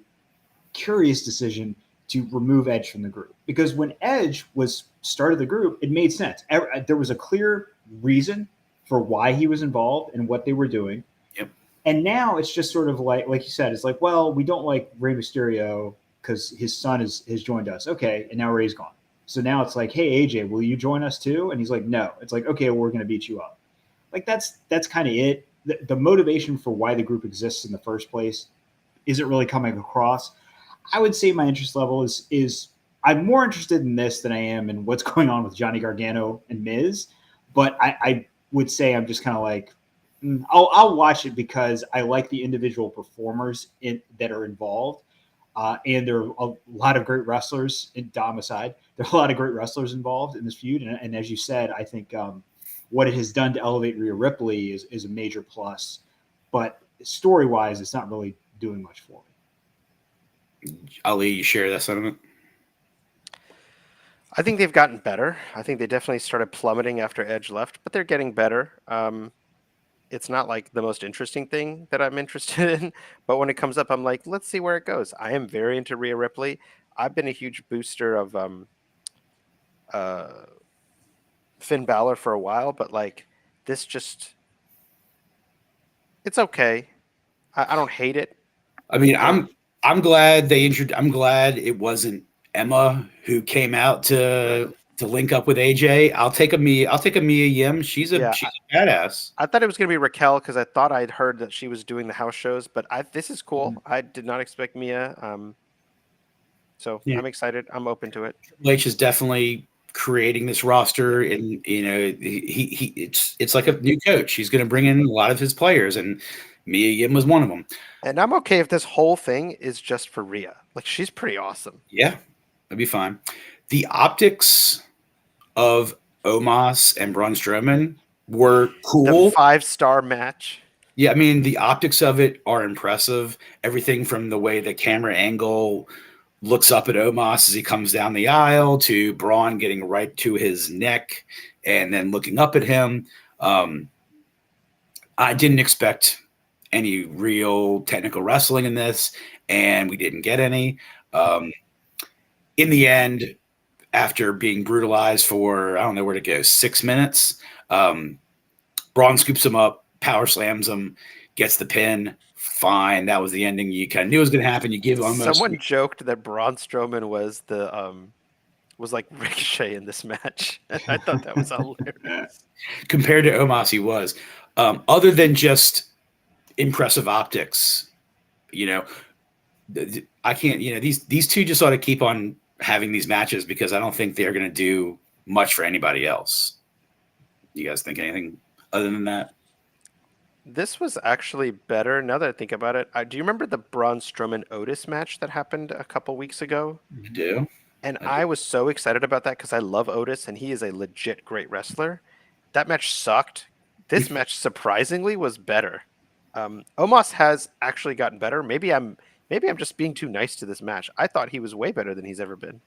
curious decision to remove Edge from the group. Because when Edge was started the group, it made sense. There was a clear reason for why he was involved and what they were doing. Yep. And now it's just sort of like you said, it's like, well, we don't like Rey Mysterio because his son has joined us. Okay, and now Rey's gone. So now it's like, hey, AJ, will you join us too? And he's like, no. It's like, okay, well, we're going to beat you up. Like that's kind of it. The motivation for why the group exists in the first place isn't really coming across. I would say my interest level is I'm more interested in this than I am in what's going on with Johnny Gargano and Miz. But I would say I'm just kind of like, I'll watch it because I like the individual performers that are involved. And there are a lot of great wrestlers, Dom aside, there are a lot of great wrestlers involved in this feud. And as you said, I think what it has done to elevate Rhea Ripley is a major plus. But story-wise, it's not really doing much for me. Ali, you share that sentiment? I think they've gotten better. I think they definitely started plummeting after Edge left, but they're getting better. It's not like the most interesting thing that I'm interested in, but when it comes up, I'm like, let's see where it goes. I am very into Rhea Ripley. I've been a huge booster of Finn Balor for a while, but like this just, it's okay. I don't hate it. I mean, I'm glad I'm glad it wasn't Emma who came out to link up with AJ. I'll take a Mia Yim. She's a badass. I thought it was going to be Raquel because I thought I'd heard that she was doing the house shows, but this is cool. Mm-hmm. I did not expect Mia. So yeah. I'm excited. I'm open to it. Triple H is definitely creating this roster, and it's like a new coach. He's going to bring in a lot of his players, and Mia Yim was one of them. And I'm okay if this whole thing is just for Rhea. Like, she's pretty awesome. Yeah, that'd be fine. The optics of Omos and Braun Strowman were cool. The 5-star match. Yeah, I mean, the optics of it are impressive. Everything from the way the camera angle looks up at Omos as he comes down the aisle to Braun getting right to his neck and then looking up at him. I didn't expect any real technical wrestling in this, and we didn't get any. In the end, after being brutalized for, I don't know where to go, 6 minutes, Braun scoops him up, power slams him, gets the pin. Fine. That was the ending you kind of knew was going to happen. You give almost. Someone joked that Braun Strowman was like Ricochet in this match. I thought that was hilarious. Compared to Omos, he was. Other than just impressive optics, I can't. These two just ought to keep on having these matches because I don't think they're going to do much for anybody else. You guys think anything other than that? This was actually better now that I think about it. Do you remember the Braun Strowman Otis match that happened a couple weeks ago? I do. And I was so excited about that because I love Otis and he is a legit great wrestler. That match sucked. This match surprisingly was better. Omos has actually gotten better. Maybe I'm just being too nice to this match. I thought he was way better than he's ever been.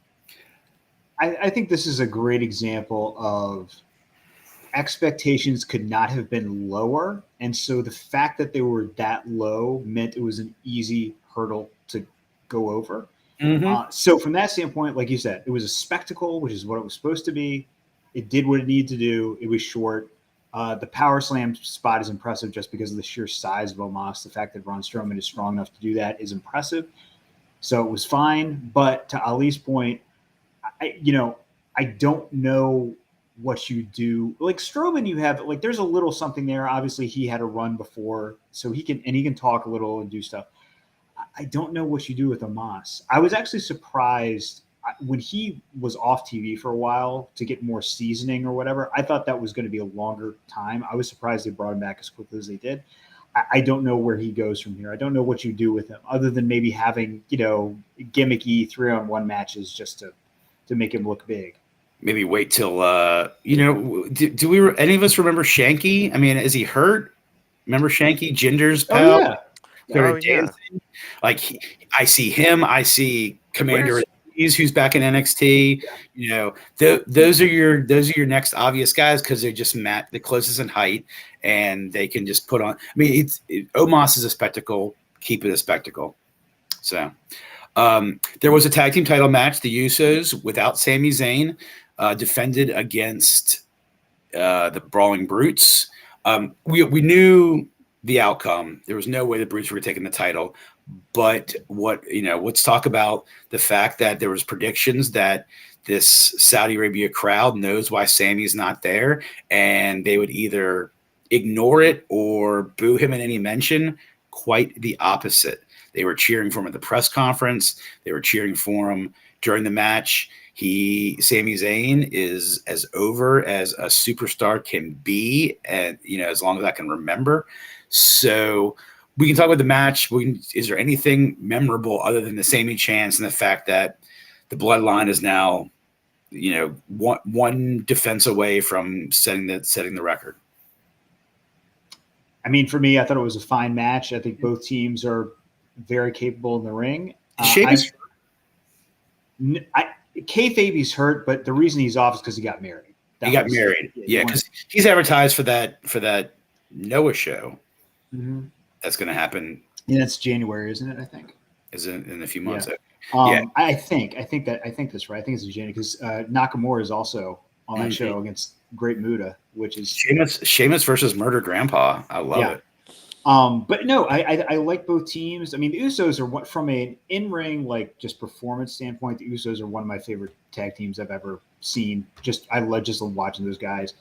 I think this is a great example of expectations could not have been lower. And so the fact that they were that low meant it was an easy hurdle to go over. Mm-hmm. So from that standpoint, like you said, it was a spectacle, which is what it was supposed to be. It did what it needed to do. It was short. The power slam spot is impressive just because of the sheer size of Omos. The fact that Braun Strowman is strong enough to do that is impressive. So it was fine. But to Ali's point, I don't know what you do. Like Strowman, you have like there's a little something there. Obviously, he had a run before, so he can talk a little and do stuff. I don't know what you do with Omos. I was actually surprised when he was off TV for a while to get more seasoning or whatever. I thought that was going to be a longer time. I was surprised they brought him back as quickly as they did. I don't know where he goes from here. I don't know what you do with him other than maybe having, gimmicky 3-on-1 matches just to make him look big. Maybe wait till, do we any of us remember Shanky? I mean, is he hurt? Remember Shanky, Jinder's pal? Oh, yeah. Like I see him. I see Commander Aziz, who's back in NXT. You know, those are your next obvious guys because they're just the closest in height, and they can just put on. I mean, Omos is a spectacle. Keep it a spectacle. So there was a tag team title match. The Usos, without Sami Zayn, defended against the Brawling Brutes. We knew the outcome. There was no way the Brutes were taking the title. But let's talk about the fact that there was predictions that this Saudi Arabia crowd knows why Sammy's not there, and they would either ignore it or boo him in any mention. Quite the opposite. They were cheering for him at the press conference. They were cheering for him during the match. Sami Zayn is as over as a superstar can be, and as long as I can remember. So we can talk about the match. Is there anything memorable other than the Sami chance and the fact that the Bloodline is now, one defense away from setting the record? I mean, for me, I thought it was a fine match. I think both teams are very capable in the ring. Kayfabe's hurt, but the reason he's off is because he got married. He got married. Yeah, because he's advertised for that Noah show. Mm-hmm. That's going to happen. Yeah, it's January, isn't it? I think. Is it in a few months? Yeah. I think that's right. I think it's in January because Nakamura is also on that show against Great Muta, which is Sheamus versus Murder Grandpa. I love it. But no, I like both teams. I mean, the Usos are from an in-ring, like just performance standpoint. The Usos are one of my favorite tag teams I've ever seen. I love watching those guys.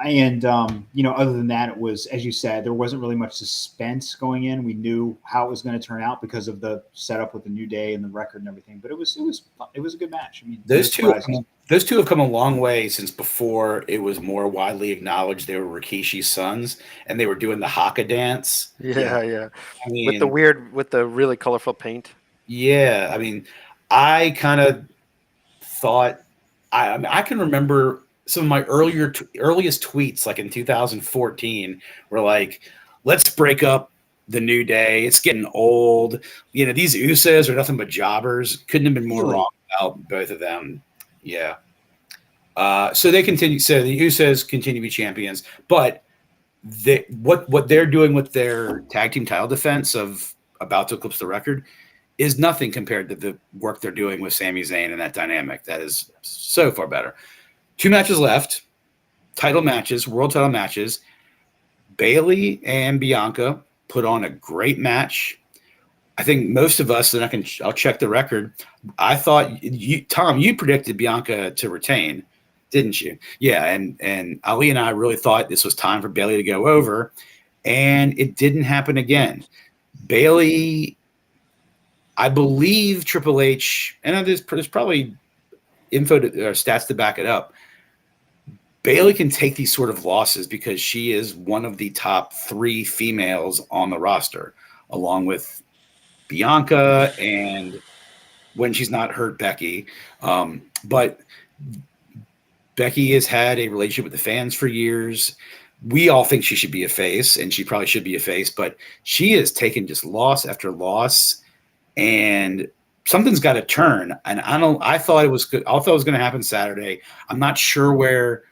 And, other than that, it was, as you said, there wasn't really much suspense going in. We knew how it was going to turn out because of the setup with the New Day and the record and everything. But it was a good match. I mean, those two have come a long way since before it was more widely acknowledged they were Rikishi's sons and they were doing the Haka dance. Yeah. I mean, with the really colorful paint. Yeah. I mean, I kind of thought, I can remember some of my earliest tweets, like in 2014, were like, let's break up the New Day. It's getting old. These Usos are nothing but jobbers. Couldn't have been more wrong about both of them. Yeah. So they continue. So the Usos continue to be champions, but what they're doing with their tag team title defense of about to eclipse the record is nothing compared to the work they're doing with Sami Zayn and that dynamic. That is so far better. 2 matches left, world title matches. Bayley and Bianca put on a great match. I think most of us, and I'll check the record. I thought Tom, you predicted Bianca to retain, didn't you? Yeah, and Ali and I really thought this was time for Bayley to go over, and it didn't happen again. Bayley, I believe Triple H, and there's probably info or stats to back it up. Bayley can take these sort of losses because she is one of the top 3 females on the roster, along with Bianca and when she's not hurt, Becky. But Becky has had a relationship with the fans for years. We all think she should be a face, and she probably should be a face, but she has taken just loss after loss, and something's got to turn. And I thought it was good. I thought it was going to happen Saturday. I'm not sure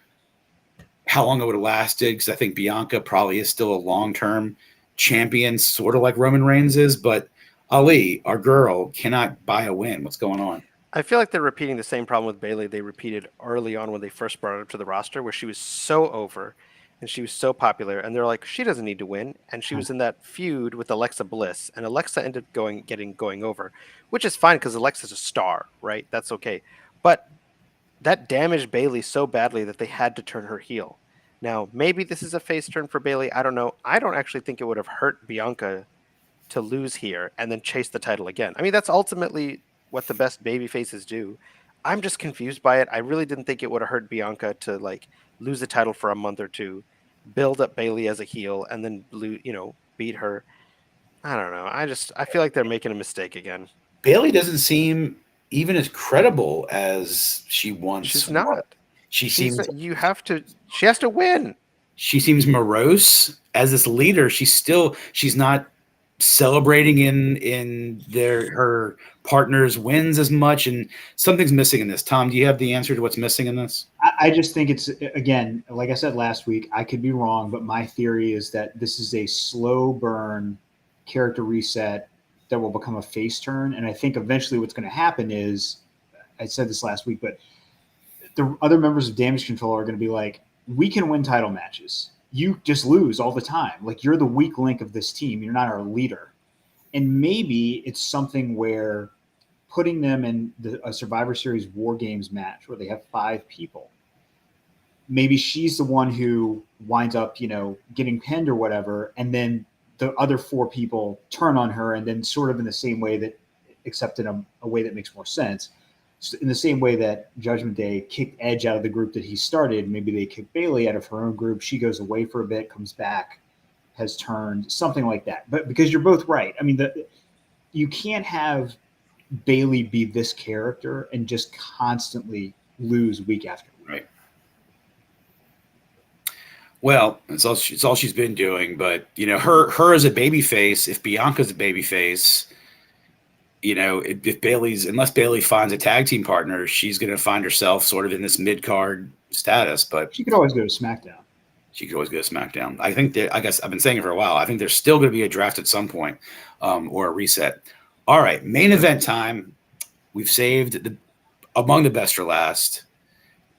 how long it would have lasted, because I think Bianca probably is still a long-term champion, sort of like Roman Reigns is, but Ali, our girl, cannot buy a win. What's going on? I feel like they're repeating the same problem with Bayley they repeated early on when they first brought her up to the roster, where she was so over and she was so popular, and they're like, she doesn't need to win, and she was in that feud with Alexa Bliss, and Alexa ended up going over, which is fine because Alexa's a star, right? That's okay. But that damaged Bayley so badly that they had to turn her heel. Now, maybe this is a face turn for Bayley. I don't know. I don't actually think it would have hurt Bianca to lose here and then chase the title again. I mean, that's ultimately what the best baby faces do. I'm just confused by it. I really didn't think it would have hurt Bianca to lose the title for a month or two, build up Bayley as a heel, and then beat her. I don't know. I feel like they're making a mistake again. Bayley doesn't seem even as credible as she once. She's not. She has to win. She seems morose as this leader. She's not celebrating in her partner's wins as much, and something's missing in this. Tom, do you have the answer to what's missing in this? I just think it's, again, like I said last week, I could be wrong, but my theory is that this is a slow burn character reset that will become a face turn. And I think eventually what's going to happen is, I said this last week, but the other members of Damage Control are going to be like, we can win title matches. You just lose all the time. Like, you're the weak link of this team. You're not our leader. And maybe it's something where putting them in a Survivor Series War Games match where they have 5 people, maybe she's the one who winds up, getting pinned or whatever. And then the other 4 people turn on her, and then sort of in the same way that, except in a way that makes more sense, in the same way that Judgment Day kicked Edge out of the group that he started, maybe they kick Bayley out of her own group. She goes away for a bit, comes back, has turned, something like that. But because you're both right. I mean, you can't have Bayley be this character and just constantly lose week after week. Right. Well, it's all she's been doing. But her as a babyface, if Bianca's a babyface, if unless Bayley finds a tag team partner, she's going to find herself sort of in this mid card status. But she could always go to SmackDown. I guess I've been saying it for a while. I think there's still going to be a draft at some point, or a reset. All right, main event time. We've saved among the best for last.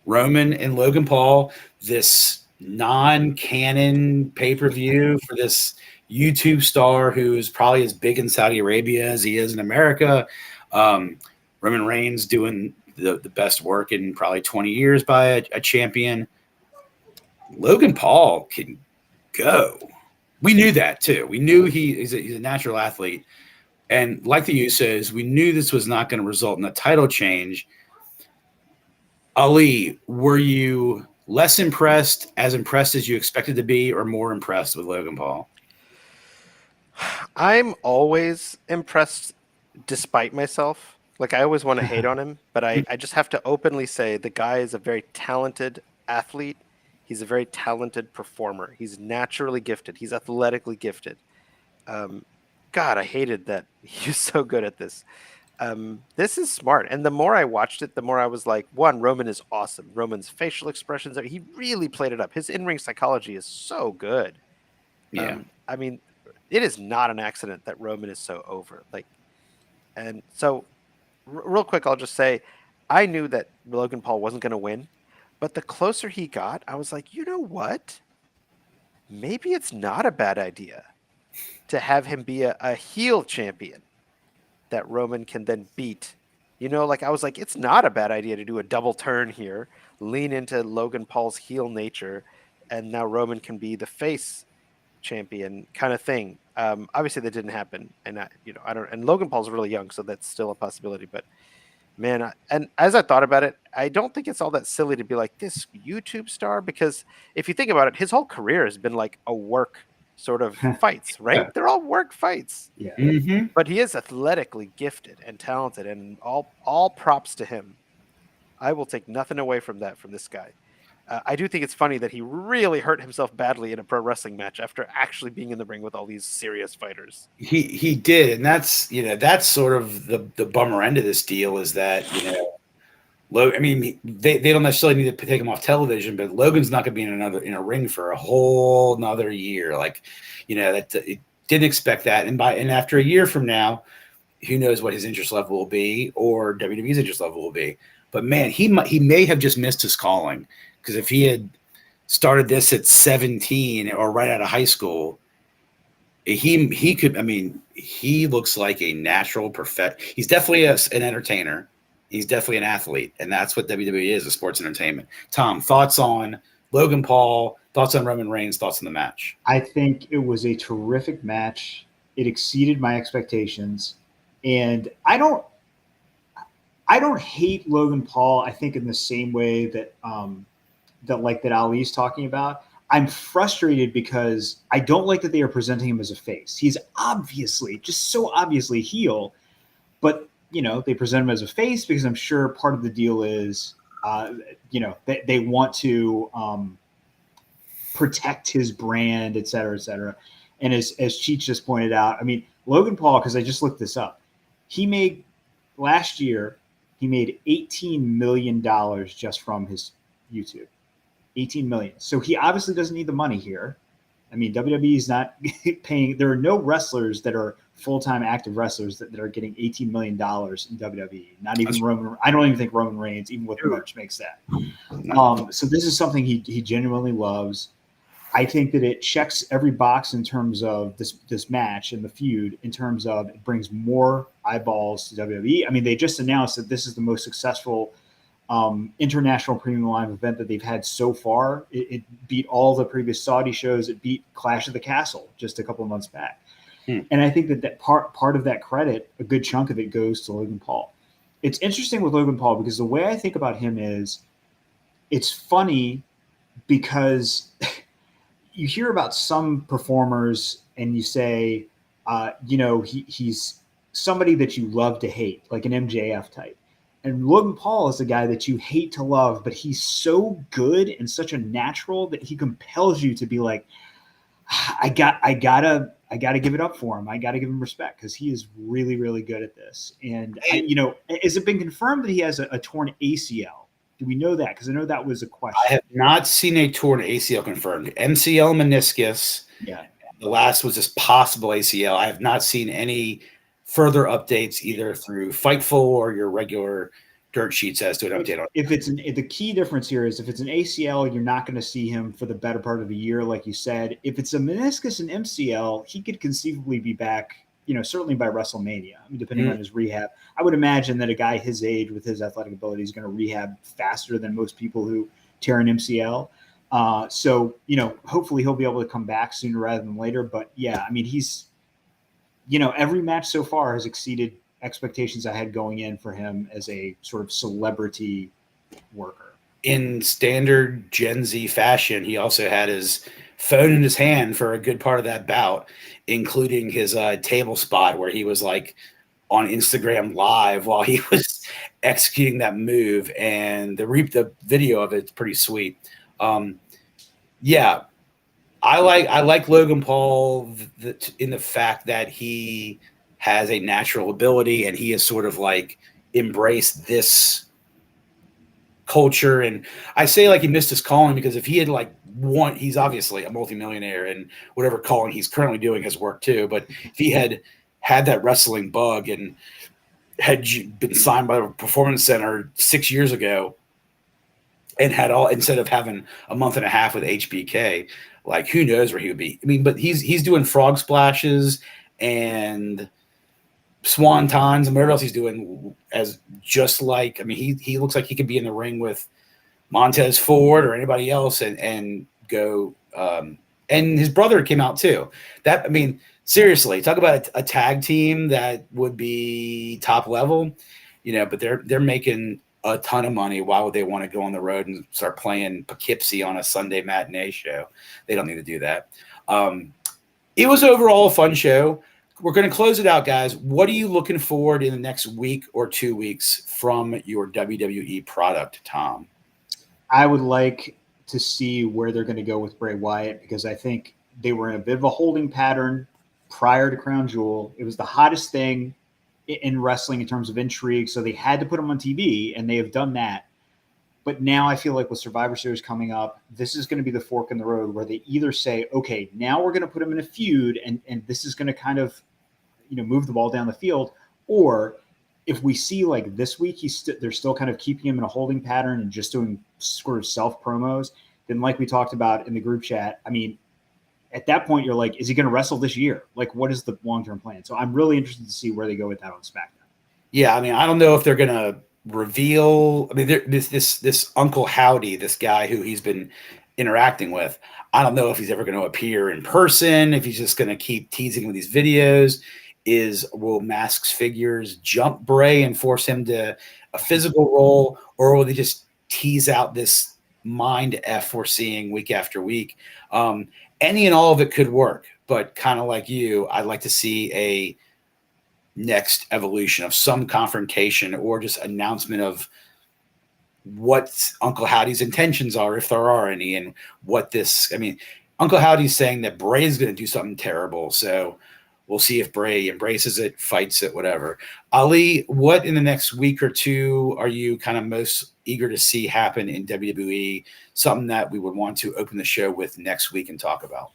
Roman and Logan Paul, this non-canon pay-per-view for this YouTube star who is probably as big in Saudi Arabia as he is in America. Roman Reigns doing the best work in probably 20 years by a champion. Logan Paul can go. We knew that too. We knew he's a natural athlete. And like the Usos, we knew this was not going to result in a title change. Ali, were you less impressed as you expected to be, or more impressed with Logan Paul? I'm always impressed despite myself. Like, I always want to hate on him, but I just have to openly say the guy is a very talented athlete. He's a very talented performer. He's naturally gifted. He's athletically gifted. God, I hated that he was so good at this. This is smart. And the more I watched it, the more I was like, one, Roman is awesome. Roman's facial expressions, he really played it up. His in-ring psychology is so good. Yeah. I mean, it is not an accident that Roman is so over. And so real quick, I'll just say, I knew that Logan Paul wasn't going to win, but the closer he got, I was like, you know what? Maybe it's not a bad idea to have him be a heel champion that Roman can then beat. I was like, it's not a bad idea to do a double turn here, lean into Logan Paul's heel nature, and now Roman can be the face champion kind of thing. Obviously that didn't happen, and and Logan Paul's really young, so that's still a possibility. But man, and as I thought about it, I don't think it's all that silly to be like this YouTube star, because if you think about it, his whole career has been like a work sort of fights, right? Yeah. They're all work fights. Yeah. Mm-hmm. But he is athletically gifted and talented, and all props to him. I will take nothing away from this guy. I do think it's funny that he really hurt himself badly in a pro wrestling match after actually being in the ring with all these serious fighters. He did, and that's sort of the bummer end of this deal is that I mean, they don't necessarily need to take him off television, but Logan's not going to be in a ring for a whole another year. It didn't expect that, and after a year from now, who knows what his interest level will be, or WWE's interest level will be. But man, he may have just missed his calling, because if he had started this at 17 or right out of high school, he could. I mean, he looks like a natural He's definitely an entertainer. He's definitely an athlete, and that's what WWE is, a sports entertainment. Tom, thoughts on Logan Paul, thoughts on Roman Reigns, thoughts on the match? I think it was a terrific match. It exceeded my expectations, and I don't hate Logan Paul. I think in the same way that that Ali's talking about. I'm frustrated because I don't like that they are presenting him as a face. He's obviously, just so obviously heel, but they present him as a face because I'm sure part of the deal is, they want to protect his brand, et cetera, et cetera. And as Cheech just pointed out, I mean, Logan Paul, because I just looked this up, last year, he made $18 million just from his YouTube. 18 million. So he obviously doesn't need the money here. I mean, WWE is not paying. There are no wrestlers that are full-time active wrestlers that are getting $18 million in WWE. Not even Roman. I don't even think Roman Reigns, even with merch, makes that. So this is something he genuinely loves. I think that it checks every box in terms of this match and the feud, in terms of it brings more eyeballs to WWE. I mean, they just announced that this is the most successful international premium live event that they've had so far. It beat all the previous Saudi shows. It beat Clash of the Castle just a couple of months back. And I think that part of that credit, a good chunk of it, goes to Logan Paul. It's interesting with Logan Paul because the way I think about him is, it's funny because you hear about some performers and you say, he's somebody that you love to hate, like an MJF type. And Logan Paul is a guy that you hate to love, but he's so good and such a natural that he compels you to be like, I gotta give it up for him. I gotta give him respect because he is really, really good at this. And has it been confirmed that he has a torn ACL? Do we know that? Because I know that was a question. I have not seen a torn ACL confirmed. MCL, meniscus. Yeah. The last was this possible ACL. I have not seen any further updates either through Fightful or your regular dirt sheets as to an update on. If it's the key difference here is if it's an ACL, you're not going to see him for the better part of a year, like you said. If it's a meniscus and MCL, he could conceivably be back, certainly by WrestleMania. I mean, depending on his rehab. I would imagine that a guy his age with his athletic ability is going to rehab faster than most people who tear an MCL. So, hopefully he'll be able to come back sooner rather than later. But yeah, I mean, he's, every match so far has exceeded expectations I had going in for him as a sort of celebrity worker. In standard Gen Z fashion, he also had his phone in his hand for a good part of that bout, including his table spot where he was like on Instagram Live while he was executing that move, and the video of it's pretty sweet. Yeah, I like Logan Paul in the fact that he has a natural ability and he has sort of like embraced this culture. And I say like he missed his calling because if he had like he's obviously a multimillionaire and whatever calling he's currently doing has worked too. But if he had that wrestling bug and had been signed by the Performance Center 6 years ago and had instead of having a month and a half with HBK, like who knows where he would be. I mean, but he's doing frog splashes and swan tons and whatever else he's doing as just like, I mean, he looks like he could be in the ring with Montez Ford or anybody else and go, and his brother came out too. That, I mean, seriously, talk about a tag team that would be top level, but they're making a ton of money. Why would they want to go on the road and start playing Poughkeepsie on a Sunday matinee show? They don't need to do that. It was overall a fun show. We're going to close it out, guys. What are you looking forward in the next week or 2 weeks from your WWE product, Tom? I would like to see where they're going to go with Bray Wyatt because I think they were in a bit of a holding pattern prior to Crown Jewel. It was the hottest thing in wrestling in terms of intrigue, so they had to put him on TV, and they have done that. But now I feel like with Survivor Series coming up, this is going to be the fork in the road where they either say, okay, now we're going to put him in a feud, and this is going to kind of, move the ball down the field, or if we see like this week, they're still kind of keeping him in a holding pattern and just doing sort of self promos, then like we talked about in the group chat, I mean, at that point, you're like, is he going to wrestle this year? Like, what is the long-term plan? So I'm really interested to see where they go with that on SmackDown. Yeah, I mean, I don't know if they're going to reveal. I mean, this Uncle Howdy, this guy who he's been interacting with, I don't know if he's ever going to appear in person, if he's just going to keep teasing with these videos. Will Mask's Figures jump Bray and force him to a physical role, or will they just tease out this mind F we're seeing week after week? Any and all of it could work, but kind of like you, I'd like to see a next evolution of some confrontation or just announcement of what Uncle Howdy's intentions are, if there are any, and what this, I mean, Uncle Howdy's saying that Bray's going to do something terrible. So we'll see if Bray embraces it, fights it, whatever. Ali, what in the next week or two are you kind of most eager to see happen in WWE? Something that we would want to open the show with next week and talk about.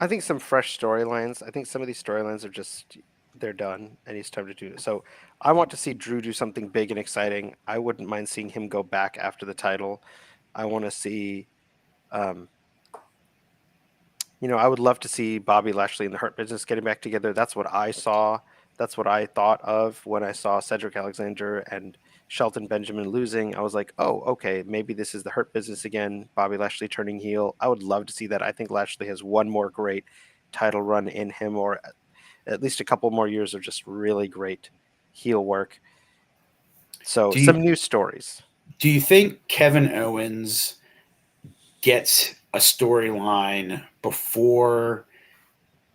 I think some fresh storylines. I think some of these storylines are just they're done, and it's time to do it. So I want to see Drew do something big and exciting. I wouldn't mind seeing him go back after the title. I want to see, I would love to see Bobby Lashley and the Hurt Business getting back together. That's what I saw. That's what I thought of when I saw Cedric Alexander and Shelton Benjamin losing. I was like, oh, okay, maybe this is the Hurt Business again. Bobby Lashley turning heel. I would love to see that. I think Lashley has one more great title run in him, or at least a couple more years of just really great heel work. So some new stories. Do you think Kevin Owens gets a storyline before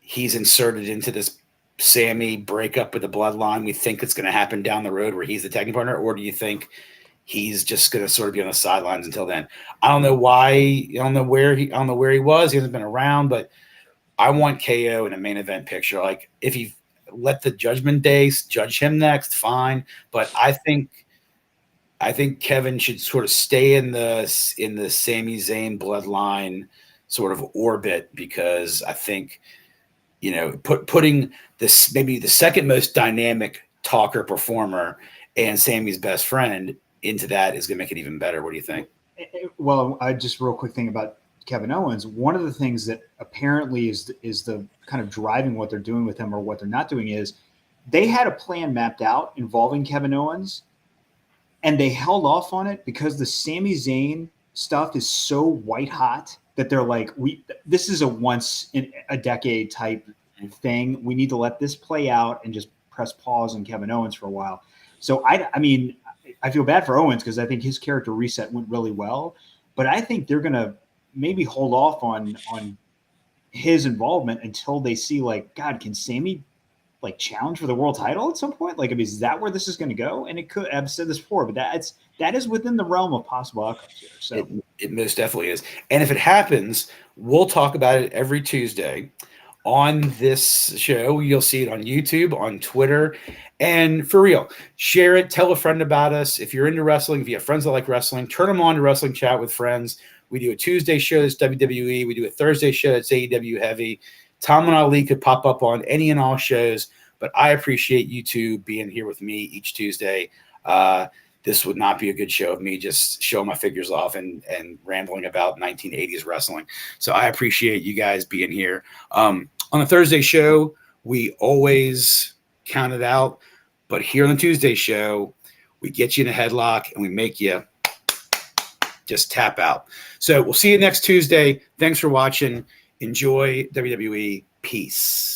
he's inserted into this Sammy breakup with the bloodline? We think it's going to happen down the road where he's the tag team partner, or do you think he's just going to sort of be on the sidelines until then? I don't know why. I don't know where he was. He hasn't been around, but I want KO in a main event picture. Like, if he let the Judgment Day judge him next, fine. But I think Kevin should sort of stay in the Sami Zayn bloodline sort of orbit, because I think, putting this maybe the second most dynamic talker performer and Sammy's best friend into that is going to make it even better. What do you think? Well, I just real quick thing about Kevin Owens. One of the things that apparently is the kind of driving what they're doing with him or what they're not doing is they had a plan mapped out involving Kevin Owens, and they held off on it because the Sami Zayn stuff is so white hot that they're like, this is a once in a decade type thing. We need to let this play out and just press pause on Kevin Owens for a while. So I mean, I feel bad for Owens because I think his character reset went really well, but I think they're going to maybe hold off on his involvement until they see, like, God, can Sami like challenge for the world title at some point? Like, I mean, is that where this is going to go? And it could, I've said this before, but that is within the realm of possible outcomes here. So it most definitely is. And if it happens, we'll talk about it every Tuesday on this show. You'll see it on YouTube, on Twitter, and for real, share it. Tell a friend about us. If you're into wrestling, if you have friends that like wrestling, turn them on to Wrestling Chat with Friends. We do a Tuesday show that's WWE. We do a Thursday show that's AEW Heavy. Tom and Ali could pop up on any and all shows, but I appreciate you two being here with me each Tuesday. This would not be a good show of me just showing my figures off and rambling about 1980s wrestling. So I appreciate you guys being here. On the Thursday show, we always count it out, but here on the Tuesday show, we get you in a headlock and we make you just tap out. So we'll see you next Tuesday. Thanks for watching. Enjoy WWE. Peace.